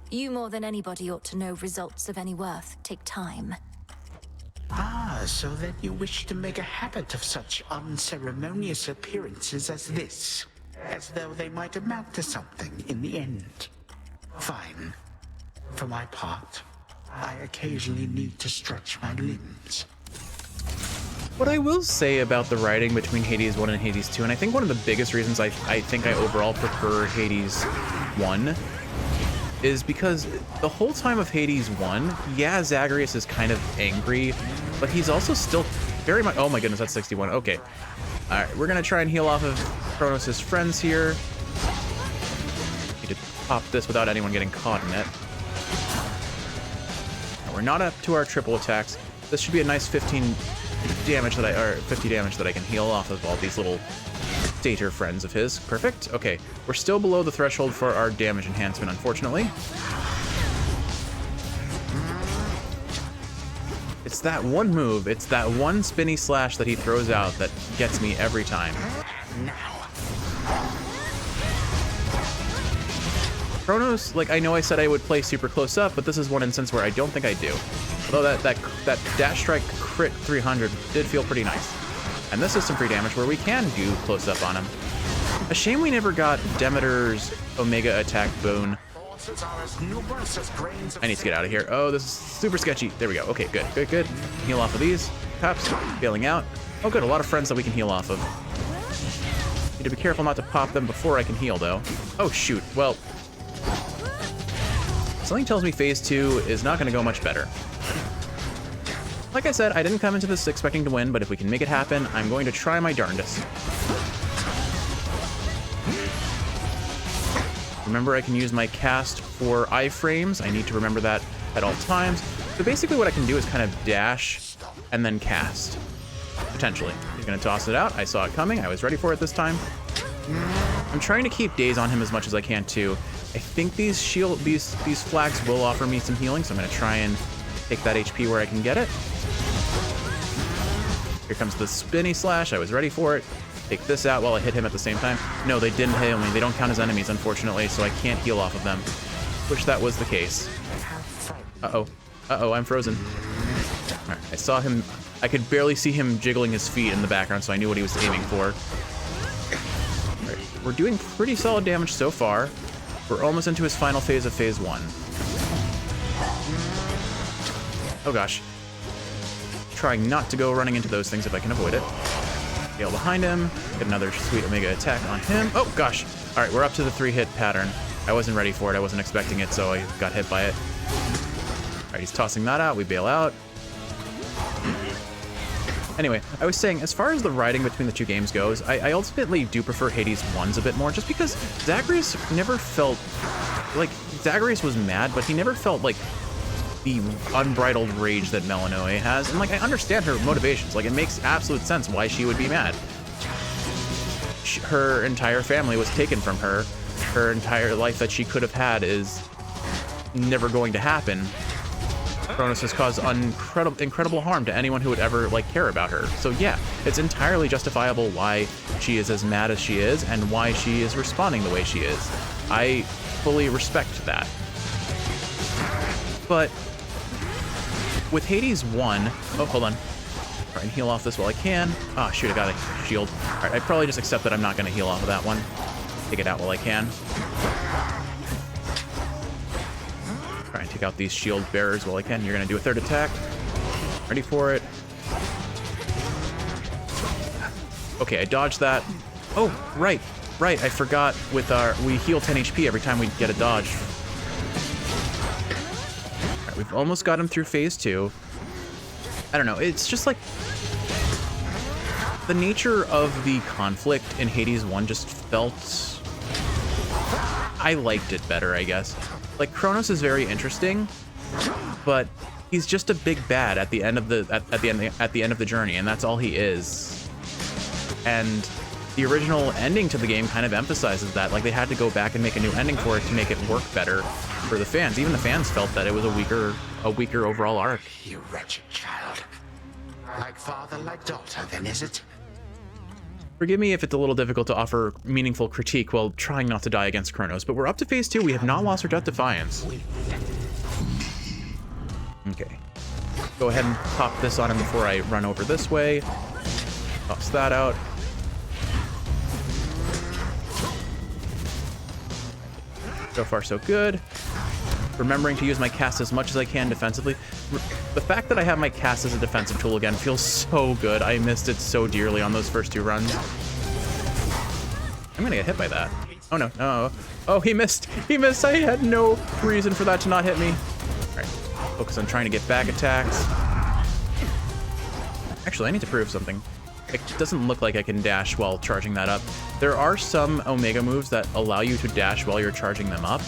You more than anybody ought to know results of any worth take time. Ah, so then you wish to make a habit of such unceremonious appearances as this, as though they might amount to something in the end. Fine. For my part, I occasionally need to stretch my limbs. What I will say about the writing between Hades 1 and Hades 2, and I think one of the biggest reasons I think I overall prefer Hades 1, is because the whole time of Hades 1, yeah, Zagreus is kind of angry, but he's also still very much... Oh my goodness, that's 61. Okay. All right, we're going to try and heal off of Kronos' friends here. Need to pop this without anyone getting caught in it. Now, we're not up to our triple attacks. This should be a nice 50 damage that I can heal off of all these little Stater friends of his. Perfect. Okay, we're still below the threshold for our damage enhancement, unfortunately. It's that one move, it's that one spinny slash that he throws out that gets me every time. Kronos, like, I know I said I would play super close up, but this is one instance where I don't think I do. Although that dash strike crit 300 did feel pretty nice. And this is some free damage where we can do close up on him. A shame we never got Demeter's Omega attack boon. I need to get out of here. Oh, this is super sketchy. There we go. Okay, good, good, good. Heal off of these. Cups, bailing out. Oh good, a lot of friends that we can heal off of. Need to be careful not to pop them before I can heal though. Oh shoot, well. Something tells me phase 2 is not gonna go much better. Like I said, I didn't come into this expecting to win, but if we can make it happen, I'm going to try my darndest. Remember, I can use my cast for iframes. I need to remember that at all times. So basically what I can do is kind of dash and then cast, potentially. He's gonna toss it out. I saw it coming. I was ready for it this time. I'm trying to keep daze on him as much as I can too. I think these flags will offer me some healing, so I'm gonna try and take that HP where I can get it. Here comes the spinny slash. I was ready for it. Take this out while I hit him at the same time. No, they didn't hit me. They don't count as enemies, unfortunately, so I can't heal off of them. Wish that was the case. Uh-oh. Uh-oh, I'm frozen. All right, I saw him I could barely see him jiggling his feet in the background, so I knew what he was aiming for. Right. We're doing pretty solid damage so far. We're almost into his final phase of phase 1. Oh gosh. Trying not to go running into those things if I can avoid it. Gale behind him. Get another sweet Omega attack on him. Oh gosh. All right, we're up to the 3-hit pattern. I wasn't ready for it. I wasn't expecting it, so I got hit by it. All right, he's tossing that out. We bail out. Anyway, I was saying, as far as the writing between the two games goes, I ultimately do prefer Hades 1's a bit more, just because Zagreus never felt... Like, Zagreus was mad, but he never felt like the unbridled rage that Melinoe has. And, like, I understand her motivations. Like, it makes absolute sense why she would be mad. Her entire family was taken from her. Her entire life that she could have had is never going to happen. Kronos has caused incredible harm to anyone who would ever, like, care about her. So yeah, it's entirely justifiable why she is as mad as she is and why she is responding the way she is. I fully respect that. But with Hades 1, oh, hold on. Try and heal off this while I can. Oh, shoot, I got a shield. All right, I probably just accept that I'm not going to heal off of that one. Take it out while I can. Try and take out these shield bearers while I can. You're going to do a third attack. Ready for it. Okay, I dodged that. Oh, right. I forgot with we heal 10 HP every time we get a dodge. All right, we've almost got him through phase 2. I don't know, it's just like the nature of the conflict in Hades 1 just felt... I liked it better, I guess. Like, Kronos is very interesting, but he's just a big bad at the end of the end of the journey, and that's all he is. And the original ending to the game kind of emphasizes that. Like, they had to go back and make a new ending for it to make it work better for the fans. Even the fans felt that it was a weaker overall arc. You wretched child. Like father, like daughter, then, is it? Forgive me if it's a little difficult to offer meaningful critique while trying not to die against Kronos, but we're up to phase 2. We have not lost our Death Defiance. Okay. Go ahead and pop this on him before I run over this way. Toss that out. So far, so good. Remembering to use my cast as much as I can defensively. The fact that I have my cast as a defensive tool again feels so good. I missed it so dearly on those first 2 runs. I'm gonna get hit by that. Oh no, no. Oh, he missed. He missed. I had no reason for that to not hit me. All right, focus on trying to get back attacks. Actually, I need to prove something. It doesn't look like I can dash while charging that up. There are some Omega moves that allow you to dash while you're charging them up.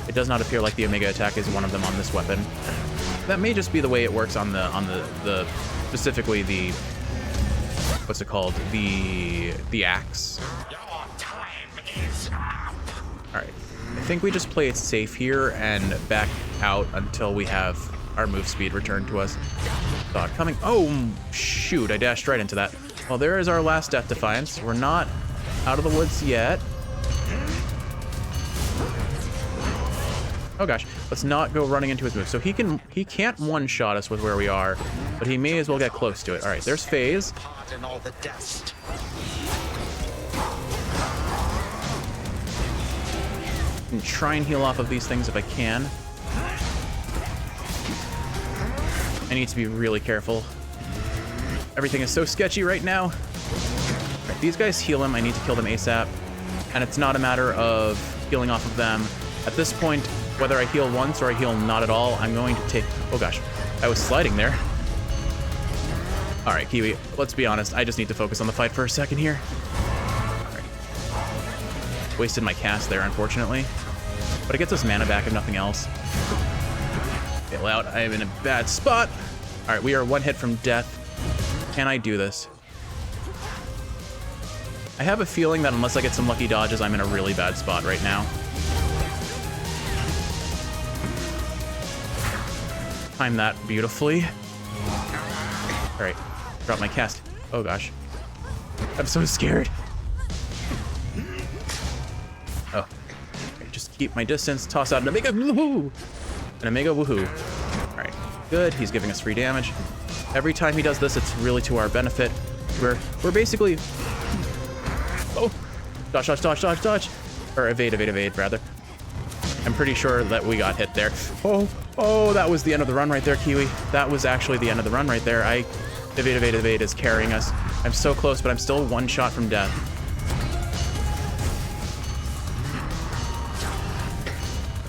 It does not appear like the Omega attack is one of them on this weapon. That may just be the way it works on the specifically the, what's it called? The axe. Your time is up. All right, I think we just play it safe here and back out until we have our move speed returned to us. Saw it coming. Oh, shoot, I dashed right into that. Well, there is our last Death Defiance. We're not out of the woods yet. Oh gosh, let's not go running into his move. So he can't one-shot us with where we are, but he may as well get close to it. All right, there's phase. Pardon all the dust. And try and heal off of these things if I can. I need to be really careful. Everything is so sketchy right now. All right, these guys heal him. I need to kill them ASAP. And it's not a matter of healing off of them. At this point, whether I heal once or I heal not at all, I'm going to take... Oh gosh, I was sliding there. All right, Kiwi, let's be honest. I just need to focus on the fight for a second here. All right. Wasted my cast there, unfortunately. But it gets us mana back if nothing else. Bail out. I am in a bad spot. All right, we are 1 hit from death. Can I do this? I have a feeling that unless I get some lucky dodges, I'm in a really bad spot right now. Time that beautifully. All right, drop my cast. Oh gosh, I'm so scared. Oh, okay, just keep my distance. Toss out an Omega woohoo. An Omega woohoo. All right, good. He's giving us free damage. Every time he does this, it's really to our benefit. We're basically... Oh! Dodge, dodge, dodge, dodge, dodge! Or evade, evade, evade, rather. I'm pretty sure that we got hit there. Oh, that was the end of the run right there, Kiwi. That was actually the end of the run right there. Evade, evade, evade is carrying us. I'm so close, but I'm still one shot from death.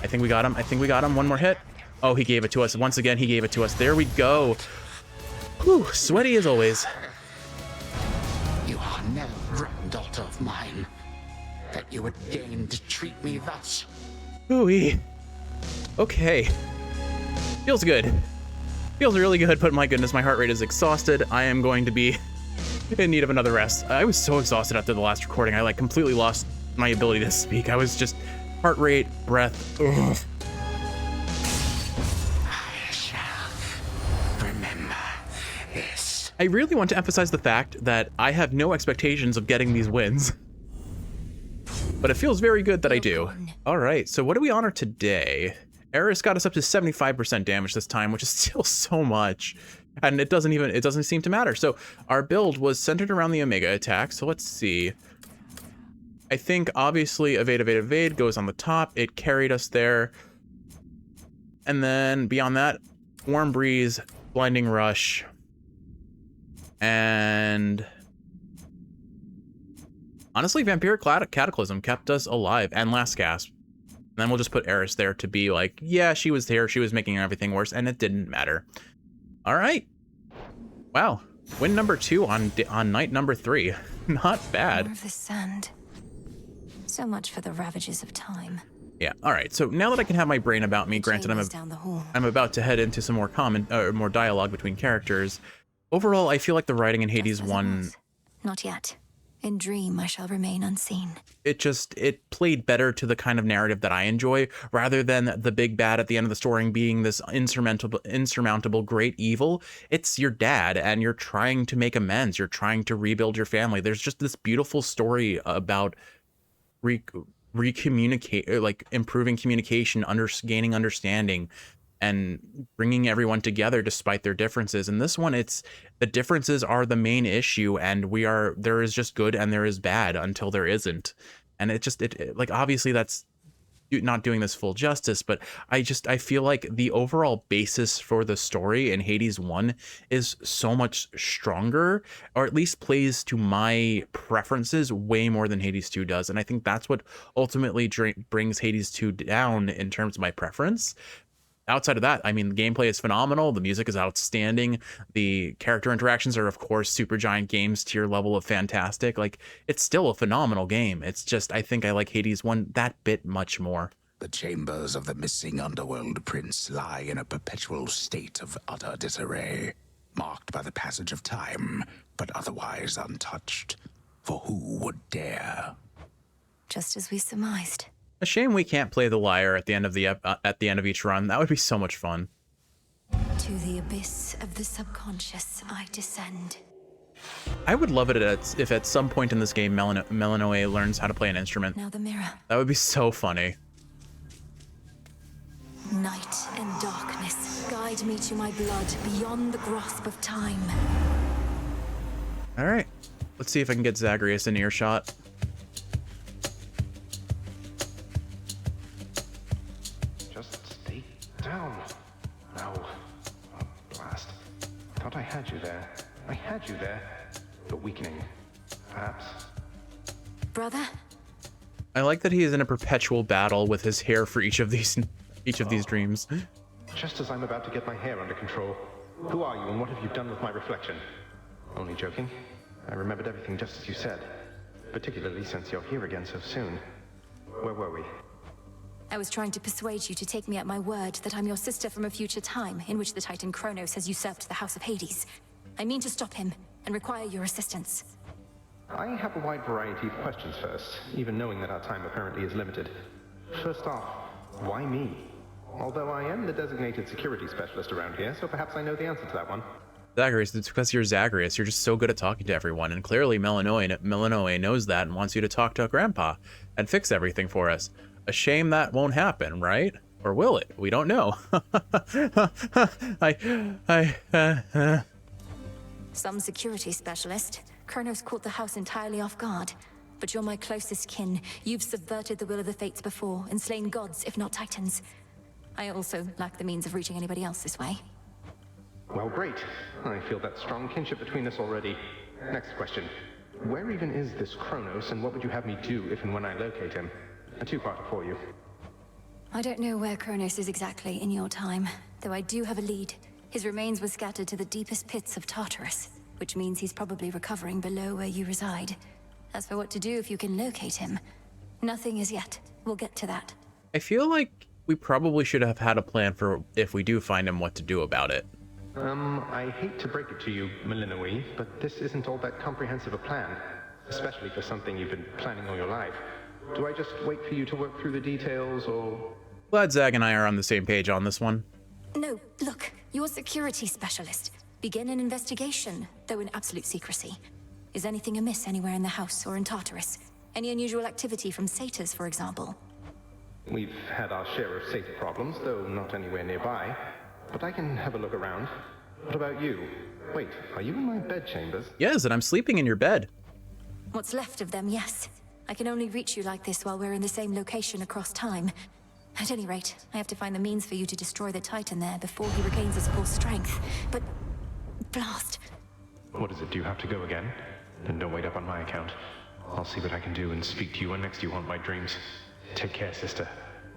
I think we got him. I think we got him. One more hit. Oh, he gave it to us. Once again, he gave it to us. There we go. Whew, sweaty as always. You are no granddaughter of mine, that you would deign to treat me thus. Ooh-wee. Okay. Feels good. Feels really good, but my goodness, my heart rate is exhausted. I am going to be in need of another rest. I was so exhausted after the last recording. I completely lost my ability to speak. I was just heart rate, breath. Ugh. I shall remember this. I really want to emphasize the fact that I have no expectations of getting these wins. But it feels very good that I do. All right, so what do we honor today? Eris got us up to 75% damage this time, which is still so much. And it doesn't seem to matter. So our build was centered around the Omega attack. So let's see. I think obviously evade, evade, evade goes on the top. It carried us there. And then beyond that, Warm Breeze, Blinding Rush, and honestly, Vampiric Cataclysm kept us alive, and Last Gasp. And then we'll just put Eris there to be like, yeah, she was there, she was making everything worse, and it didn't matter. All right. Wow. Win number 2 on night number 3. Not bad. More of the sand. So much for the ravages of time. Yeah. All right. So now that I can have my brain about me, granted, I'm about to head into some more more dialogue between characters. Overall, I feel like the writing in Hades 1. Not yet. In Dream, I shall remain unseen. It played better to the kind of narrative that I enjoy, rather than the big bad at the end of the story being this insurmountable great evil. It's your dad, and you're trying to make amends. You're trying to rebuild your family. There's just this beautiful story about recommunicate, like improving communication, gaining understanding, and bringing everyone together despite their differences. In this one, it's the differences are the main issue, and there is just good and there is bad until there isn't. And it like, obviously that's not doing this full justice, but I feel like the overall basis for the story in Hades 1 is so much stronger, or at least plays to my preferences way more than Hades 2 does. And I think that's what ultimately brings Hades 2 down in terms of my preference. Outside of that, I mean, the gameplay is phenomenal. The music is outstanding. The character interactions are, of course, Supergiant Games tier level of fantastic. Like, it's still a phenomenal game. It's just, I think I like Hades 1 that bit much more. The chambers of the missing underworld prince lie in a perpetual state of utter disarray, marked by the passage of time, but otherwise untouched. For who would dare? Just as we surmised. A shame we can't play the lyre at the end of each run. That would be so much fun. To the abyss of the subconscious I descend. I would love it if at some point in this game Melinoe learns how to play an instrument. Now the mirror. That would be so funny. Night and darkness, guide me to my blood beyond the grasp of time. All right, let's see if I can get Zagreus in earshot. Down. No. Oh, blast. Thought I had you there. I had you there. But weakening. Perhaps. Brother? I like that he is in a perpetual battle with his hair for each of these dreams. Just as I'm about to get my hair under control. Who are you and what have you done with my reflection? Only joking. I remembered everything just as you said. Particularly since you're here again so soon. Where were we? I was trying to persuade you to take me at my word that I'm your sister from a future time in which the Titan Kronos has usurped the House of Hades. I mean to stop him and require your assistance. I have a wide variety of questions first, even knowing that our time apparently is limited. First off, why me? Although I am the designated security specialist around here, so perhaps I know the answer to that one. Zagreus, it's because you're Zagreus. You're just so good at talking to everyone, and clearly Melinoe knows that and wants you to talk to Grandpa and fix everything for us. A shame that won't happen, right? Or will it? We don't know. Some security specialist. Kronos caught the house entirely off guard. But you're my closest kin. You've subverted the will of the fates before, and slain gods, if not titans. I also lack the means of reaching anybody else this way. Well, great. I feel that strong kinship between us already. Next question. Where even is this Kronos, and what would you have me do if and when I locate him? A two-parter for you. I don't know where Kronos is exactly in your time, though I do have a lead. His remains were scattered to the deepest pits of Tartarus, which means he's probably recovering below where you reside. As for what to do if you can locate him, nothing as yet. We'll get to that. I feel like we probably should have had a plan for if we do find him what to do about it. I hate to break it to you, Milinoe, but this isn't all that comprehensive a plan, especially for something you've been planning all your life. Do I just wait for you to work through the details, or...? Glad Zag and I are on the same page on this one. No, look, you're a security specialist. Begin an investigation, though in absolute secrecy. Is anything amiss anywhere in the house or in Tartarus? Any unusual activity from satyrs, for example? We've had our share of satyr problems, though not anywhere nearby. But I can have a look around. What about you? Wait, are you in my bedchambers? Yes, and I'm sleeping in your bed. What's left of them, yes. I can only reach you like this while we're in the same location across time. At any rate, I have to find the means for you to destroy the Titan there before he regains his full strength. But... blast. What is it? Do you have to go again? Then don't wait up on my account. I'll see what I can do and speak to you when next you haunt my dreams. Take care, sister.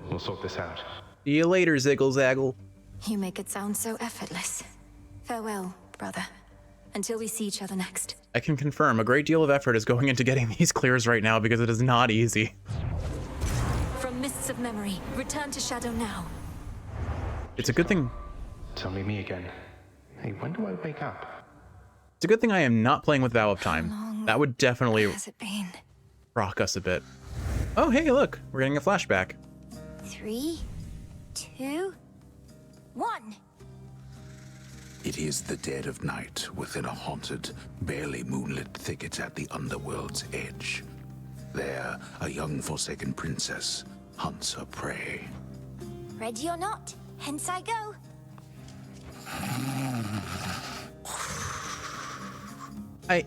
We'll sort this out. See you later, Ziggle Zaggle. You make it sound so effortless. Farewell, brother. Until we see each other next. I can confirm a great deal of effort is going into getting these clears right now because it is not easy. From mists of memory, return to Shadow now. It's a good thing. It's only me again. Hey, when do I wake up? It's a good thing I am not playing with Vow of Time. That would definitely rock us a bit. Oh, hey, look, we're getting a flashback. 3, 2, 1. It is the dead of night within a haunted, barely moonlit thicket at the underworld's edge. There, a young forsaken princess hunts her prey. Ready or not, hence I go.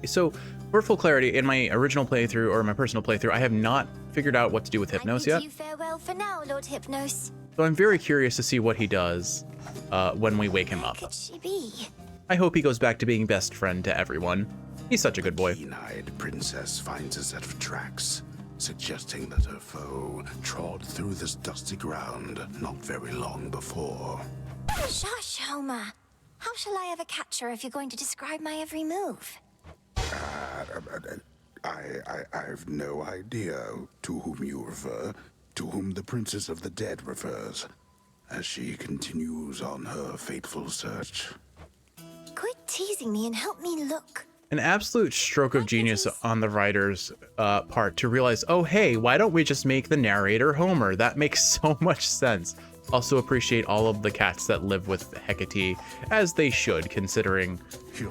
So, for full clarity, in my original playthrough, or my personal playthrough, I have not figured out what to do with Hypnos yet. I bid you farewell for now, Lord Hypnos. So I'm very curious to see what he does when we wake him up. Could she be? I hope he goes back to being best friend to everyone. He's such a good boy. The keen-eyed princess finds a set of tracks, suggesting that her foe trod through this dusty ground not very long before. Shush, Homer. How shall I ever catch her if you're going to describe my every move? I've no idea to whom you refer, to whom the Princess of the Dead refers, as she continues on her fateful search. Quit teasing me and help me look. An absolute stroke of genius on the writer's part to realize, oh hey, why don't we just make the narrator Homer? That makes so much sense. Also appreciate all of the cats that live with Hecate, as they should, considering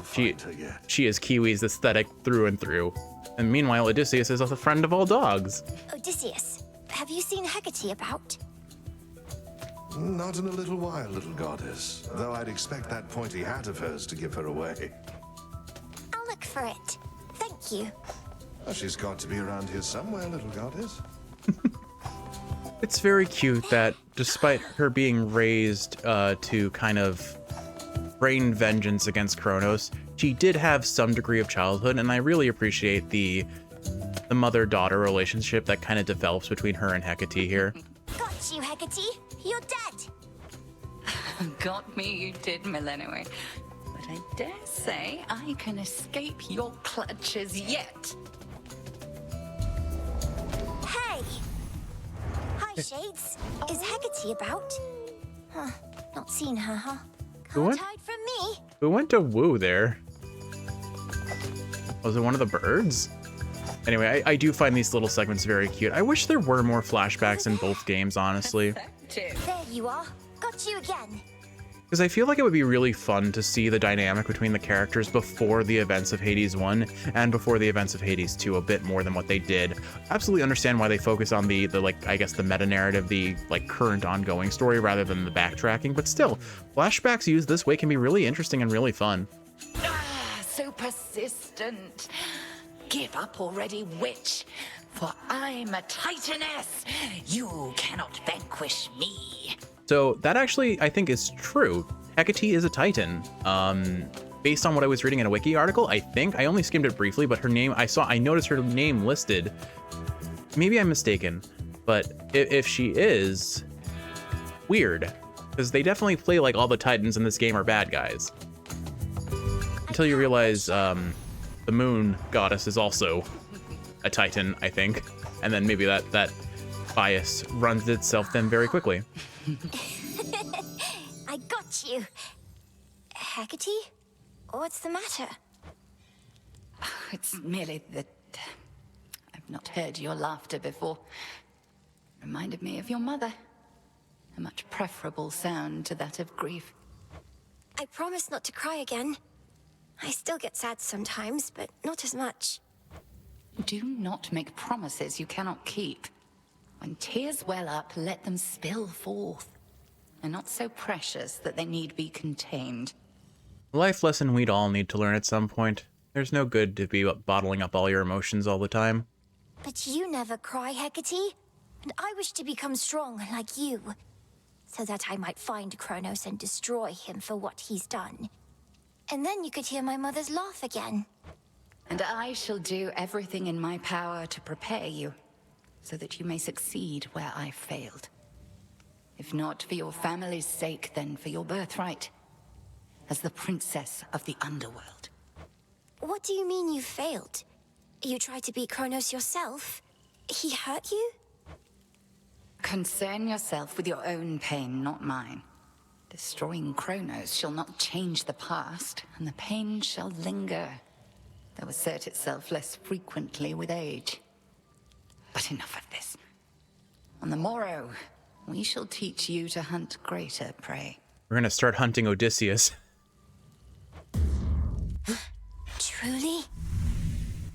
she is Kiwi's aesthetic through and through. And meanwhile, Odysseus is a friend of all dogs. Odysseus, have you seen Hecate about? Not in a little while, little goddess. Though I'd expect that pointy hat of hers to give her away. I'll look for it. Thank you. Well, she's got to be around here somewhere, little goddess. It's very cute that despite her being raised to kind of rain vengeance against Kronos, she did have some degree of childhood, and I really appreciate the mother-daughter relationship that kind of develops between her and Hecate here. Got you, Hecate. You're dead. Got me, you did, Milinoe. But I dare say I can escape your clutches yet. Hey! Hi, Shades. Is Hecate about? Huh. Not seen her, huh? Can't hide from me. Who went to woo there? Was it one of the birds? Anyway, I do find these little segments very cute. I wish there were more flashbacks in both games, honestly. There you are. Got you again. Because I feel like it would be really fun to see the dynamic between the characters before the events of Hades 1 and before the events of Hades 2 a bit more than what they did. Absolutely understand why they focus on the like, I guess the meta-narrative, the like current ongoing story rather than the backtracking, but still, flashbacks used this way can be really interesting and really fun. So persistent. Give up already, witch, for I'm a Titaness. You cannot vanquish me. So that actually, I think, is true. Hecate is a Titan. Based on what I was reading in a wiki article, I think. I only skimmed it briefly, but her name, I noticed her name listed. Maybe I'm mistaken, but if she is, weird. Because they definitely play like all the Titans in this game are bad guys. Until you realize the moon goddess is also a Titan, I think. And then maybe that bias runs itself then very quickly. I got you. Hecate? What's the matter? It's merely that I've not heard your laughter before. Reminded me of your mother. A much preferable sound to that of grief. I promise not to cry again. I still get sad sometimes, but not as much. Do not make promises you cannot keep. When tears well up, let them spill forth. They're not so precious that they need be contained. A life lesson we'd all need to learn at some point. There's no good to be bottling up all your emotions all the time. But you never cry, Hecate. And I wish to become strong like you. So that I might find Kronos and destroy him for what he's done. And then you could hear my mother's laugh again. And I shall do everything in my power to prepare you, so that you may succeed where I failed. If not for your family's sake, then for your birthright, as the princess of the underworld. What do you mean you failed? You tried to beat Kronos yourself? He hurt you? Concern yourself with your own pain, not mine. Destroying Kronos shall not change the past, and the pain shall linger, though assert itself less frequently with age. But enough of this. On the morrow, we shall teach you to hunt greater prey. We're gonna start hunting Odysseus. Truly?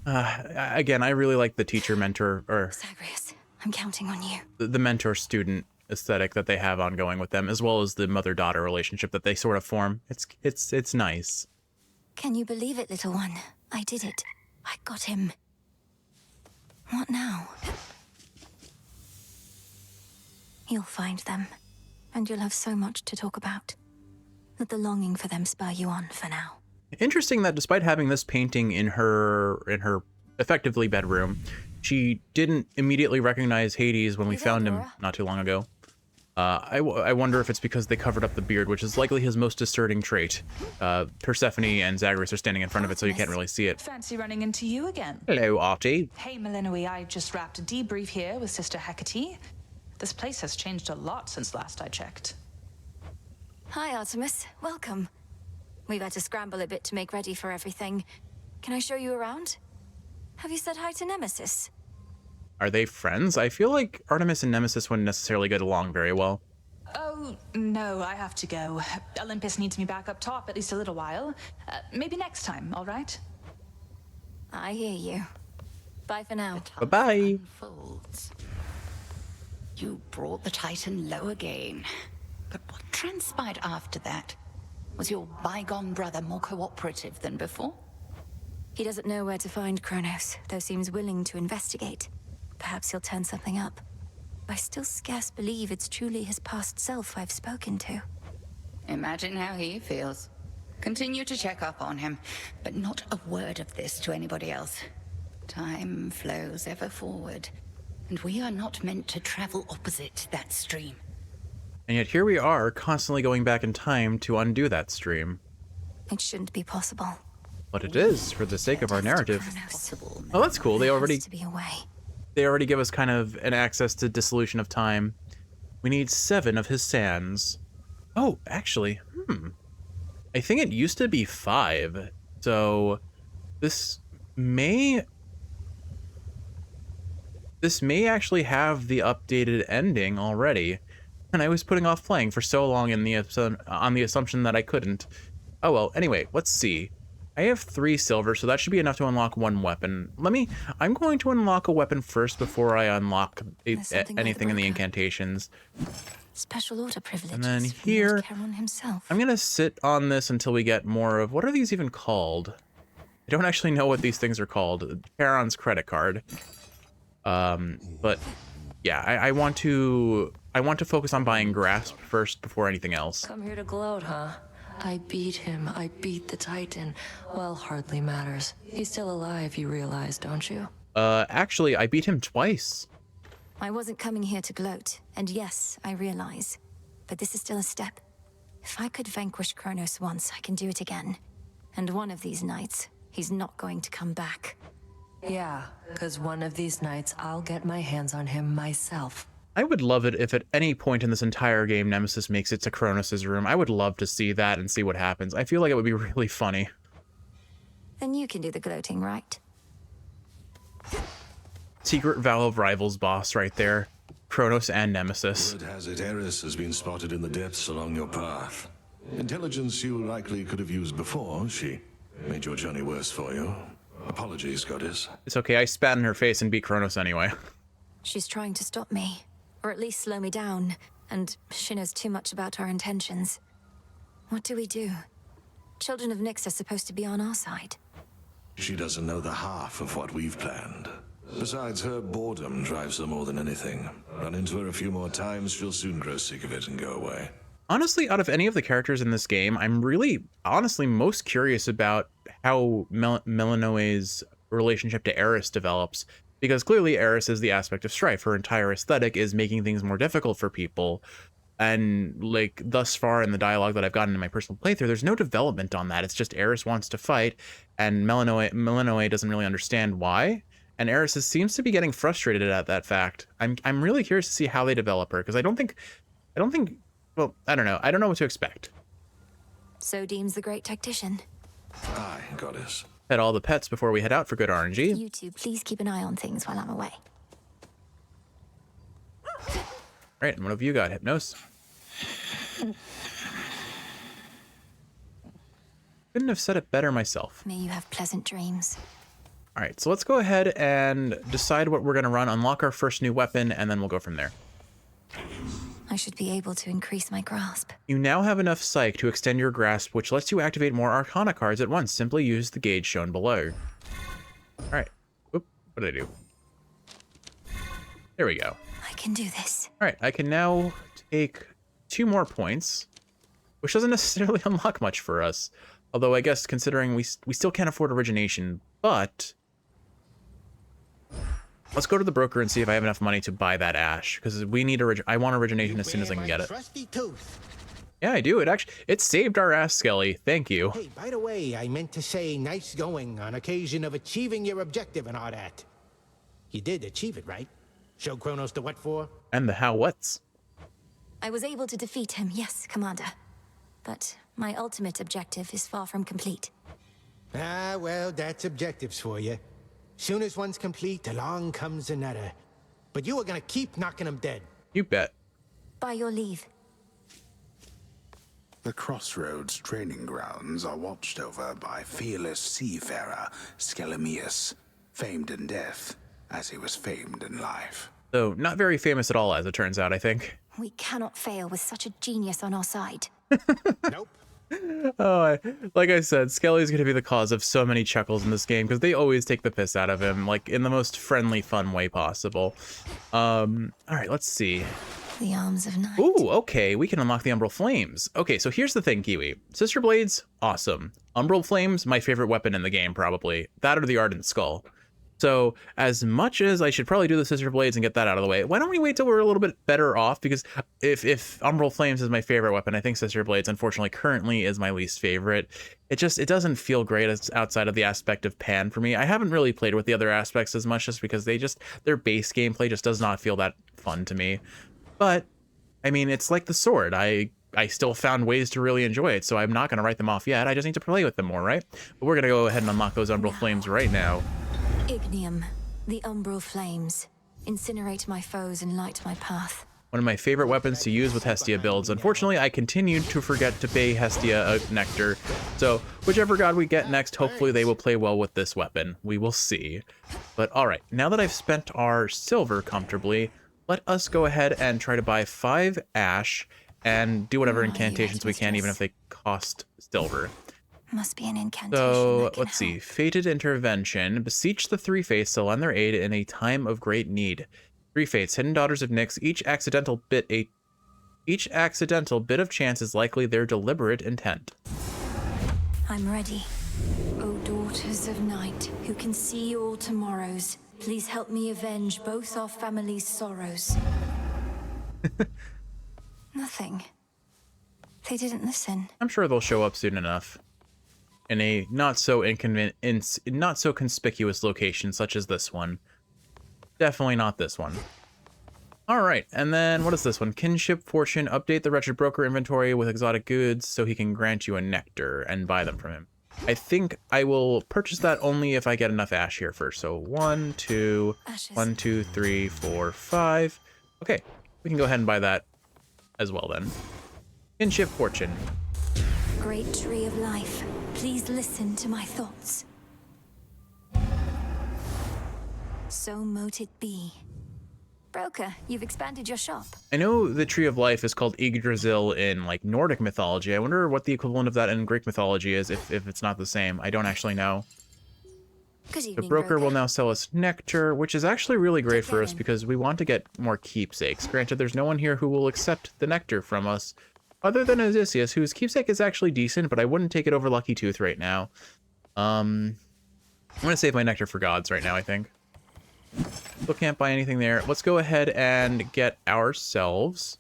Again, I really like the teacher-mentor, or Zagreus, I'm counting on you. the mentor-student aesthetic that they have ongoing with them, as well as the mother-daughter relationship that they sort of form. It's nice. Can you believe it, little one? I did it. I got him. What now? You'll find them, and you'll have so much to talk about. Let the longing for them spur you on for now. Interesting that despite having this painting in her effectively bedroom, she didn't immediately recognize Hades when we found him not too long ago. I wonder if it's because they covered up the beard, which is likely his most discerning trait. Persephone and Zagreus are standing in front of it, so you can't really see it. Fancy running into you again. Hello, Artie. Hey, Melinoe, I just wrapped a debrief here with Sister Hecate. This place has changed a lot since last I checked. Hi, Artemis. Welcome. We've had to scramble a bit to make ready for everything. Can I show you around? Have you said hi to Nemesis? Are they friends? I feel like Artemis and Nemesis wouldn't necessarily get along very well. Oh, no, I have to go. Olympus needs me back up top at least a little while. Maybe next time, all right? I hear you. Bye for now. Bye-bye. Unfolds. You brought the Titan low again. But what transpired after that? Was your bygone brother more cooperative than before? He doesn't know where to find Kronos, though seems willing to investigate. Perhaps he'll turn something up. I still scarce believe it's truly his past self I've spoken to. Imagine how he feels. Continue to check up on him, but not a word of this to anybody else. Time flows ever forward, and we are not meant to travel opposite that stream. And yet here we are, constantly going back in time to undo that stream. It shouldn't be possible. But it is, for the sake of our narrative. Possible. Oh, that's cool. They already To be away. give us kind of an access to dissolution of time. We need 7 of his sands. Oh, actually, I think it used to be 5. So this may actually have the updated ending already. And I was putting off playing for so long on the assumption that I couldn't. Oh well, anyway, let's see. I have 3 silver, so that should be enough to unlock 1 weapon. I'm going to unlock a weapon first before I unlock anything in the incantations. Special order privileges. And then here, Charon himself. I'm gonna sit on this until we get more of, what are these even called? I don't actually know what these things are called. Charon's credit card. But yeah, I want to focus on buying Grasp first before anything else. Come here to gloat, huh? I beat him. I beat the Titan. Well, hardly matters. He's still alive, you realize, don't you? Actually, I beat him twice. I wasn't coming here to gloat, and yes, I realize. But this is still a step. If I could vanquish Kronos once, I can do it again. And one of these nights, he's not going to come back. Yeah, because one of these nights I'll get my hands on him myself. I would love it if at any point in this entire game Nemesis makes it to Kronos' room. I would love to see that and see what happens. I feel like it would be really funny. Then you can do the gloating, right? Secret Vow of Rivals boss right there. Kronos and Nemesis. Word has it Eris has been spotted in the depths along your path. Intelligence you likely could have used before. She made your journey worse for you. Apologies, Goddess. It's okay, I spat in her face and beat Kronos anyway. She's trying to stop me, or at least slow me down, and she knows too much about our intentions. What do we do? Children of Nyx are supposed to be on our side. She doesn't know the half of what we've planned. Besides, her boredom drives her more than anything. Run into her a few more times, she'll soon grow sick of it and go away. Honestly, out of any of the characters in this game, I'm really, honestly, most curious about how Melinoe's relationship to Eris develops. Because clearly Eris is the aspect of strife. Her entire aesthetic is making things more difficult for people. And, like, thus far in the dialogue that I've gotten in my personal playthrough, there's no development on that. It's just Eris wants to fight, and Melinoe doesn't really understand why. And Eris seems to be getting frustrated at that fact. I'm really curious to see how they develop her, because I don't think, well, I don't know. I don't know what to expect. So deems the great tactician. Aye, Goddess. Pet all the pets before we head out for good RNG. You two, please keep an eye on things while I'm away. Right, and what have you got, Hypnos? Couldn't have said it better myself. May you have pleasant dreams. All right, so let's go ahead and decide what we're going to run, unlock our first new weapon, and then we'll go from there. I should be able to increase my grasp. You now have enough psych to extend your grasp, which lets you activate more Arcana cards at once. Simply use the gauge shown below. All right. Oop, what did I do? There we go. I can do this. All right, I can now take 2 more points, which doesn't necessarily unlock much for us. Although I guess considering we still can't afford origination, but let's go to the broker and see if I have enough money to buy that ash, because we need I want origination as soon as I can get it. Trusty tooth. Yeah, I do. It saved our ass, Skelly. Thank you. Hey, by the way, I meant to say nice going on occasion of achieving your objective and all that. You did achieve it, right? Show Kronos the what for? And the how whats. I was able to defeat him, yes, Commander. But my ultimate objective is far from complete. Ah, well, that's objectives for you. Soon as one's complete, along comes another. But you are gonna keep knocking them dead. You bet. By your leave. The Crossroads training grounds are watched over by fearless seafarer Skelly, famed in death as he was famed in life. Though not very famous at all, as it turns out, I think. We cannot fail with such a genius on our side. Nope. Oh, like I said, Skelly's going to be the cause of so many chuckles in this game, because they always take the piss out of him, like, in the most friendly, fun way possible. All right, let's see. The arms of night. Ooh, okay, we can unlock the Umbral Flames. Okay, so here's the thing, Kiwi. Sister Blades, awesome. Umbral Flames, my favorite weapon in the game, probably. That or the Ardent Skull. So, as much as I should probably do the Sister Blades and get that out of the way, why don't we wait till we're a little bit better off? Because if Umbral Flames is my favorite weapon, I think Sister Blades, unfortunately, currently is my least favorite. It doesn't feel great as outside of the aspect of Pan for me. I haven't really played with the other aspects as much just because their base gameplay just does not feel that fun to me. But, I mean, it's like the sword. I still found ways to really enjoy it, so I'm not going to write them off yet. I just need to play with them more, right? But we're going to go ahead and unlock those Umbral Flames right now. Ignium, the umbral flames. Incinerate my foes and light my path. One of my favorite weapons to use with Hestia builds. Unfortunately, I continued to forget to pay Hestia a nectar. So, whichever god we get next, hopefully they will play well with this weapon. We will see. But alright, now that I've spent our silver comfortably, let us go ahead and try to buy 5 ash and do whatever incantations we can, even if they cost silver. Must be an incantation. So, let's see. Fated Intervention. Beseech the Three Fates to lend their aid in a time of great need. Three Fates, hidden daughters of Nyx, each accidental bit of chance is likely their deliberate intent. I'm ready. O daughters of night, who can see all tomorrows, please help me avenge both our families' sorrows. Nothing. They didn't listen. I'm sure they'll show up soon enough. In a not so conspicuous location such as this one. Definitely not this one. All right, and then what is this one? Kinship Fortune. Update the wretched broker inventory with exotic goods so he can grant you a nectar and buy them from him. I think I will purchase that only if I get enough ash here first. So 1, 2, 1, 2, 3, 4, 5. Okay, we can go ahead and buy that as well then. Kinship Fortune. Great tree of life, please listen to my thoughts. So mote it be. Broker, you've expanded your shop. I know the Tree of Life is called Yggdrasil in like Nordic mythology. I wonder what the equivalent of that in Greek mythology is, if it's not the same. I don't actually know. Good evening, the broker will now sell us nectar, which is actually really great for us because we want to get more keepsakes. Granted, there's no one here who will accept the nectar from us, other than Odysseus, whose keepsake is actually decent, but I wouldn't take it over Lucky Tooth right now. I'm going to save my nectar for gods right now, I think. Still can't buy anything there. Let's go ahead and get ourselves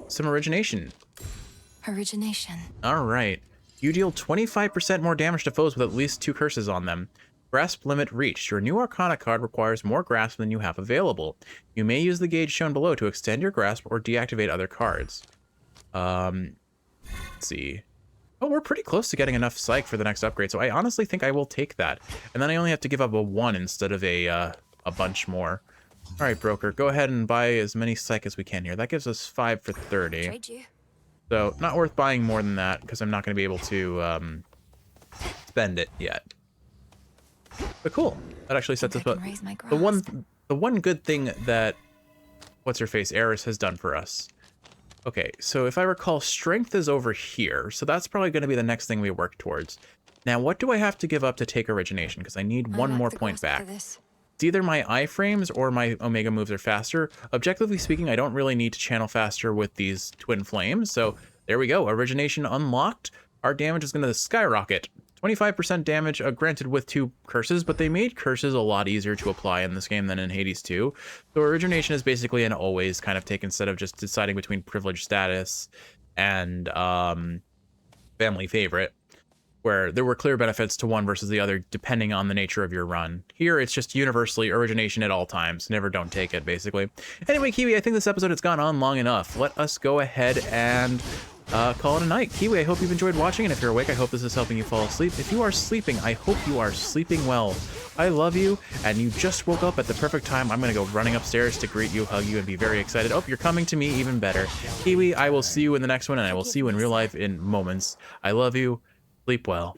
some origination. Origination. All right. You deal 25% more damage to foes with at least 2 curses on them. Grasp limit reached. Your new Arcana card requires more grasp than you have available. You may use the gauge shown below to extend your grasp or deactivate other cards. Let's see. Oh, we're pretty close to getting enough psych for the next upgrade, so I honestly think I will take that. And then I only have to give up a 1 instead of a bunch more. All right, broker, go ahead and buy as many psych as we can here. That gives us 5 for 30. Trade you. So not worth buying more than that because I'm not going to be able to spend it yet. But cool. That actually sets us up. The one good thing that what's her face Eris has done for us. Okay, so if I recall, strength is over here, so that's probably going to be the next thing we work towards. Now, what do I have to give up to take origination? Because I need one more point back. It's either my iframes or my omega moves are faster. Objectively speaking, I don't really need to channel faster with these twin flames, so there we go. Origination unlocked. Our damage is going to skyrocket. 25% damage, granted with 2 curses, but they made curses a lot easier to apply in this game than in Hades 2. So origination is basically an always kind of take instead of just deciding between privileged status and family favorite, where there were clear benefits to one versus the other depending on the nature of your run. Here, it's just universally origination at all times. Never don't take it, basically. Anyway, Kiwi, I think this episode has gone on long enough. Let us go ahead and call it a night. Kiwi, I hope you've enjoyed watching, and if you're awake, I hope this is helping you fall asleep. If you are sleeping, I hope you are sleeping well. I love you, and you just woke up at the perfect time. I'm going to go running upstairs to greet you, hug you, and be very excited. Oh, you're coming to me, even better. Kiwi, I will see you in the next one, and I will see you in real life in moments. I love you. Sleep well.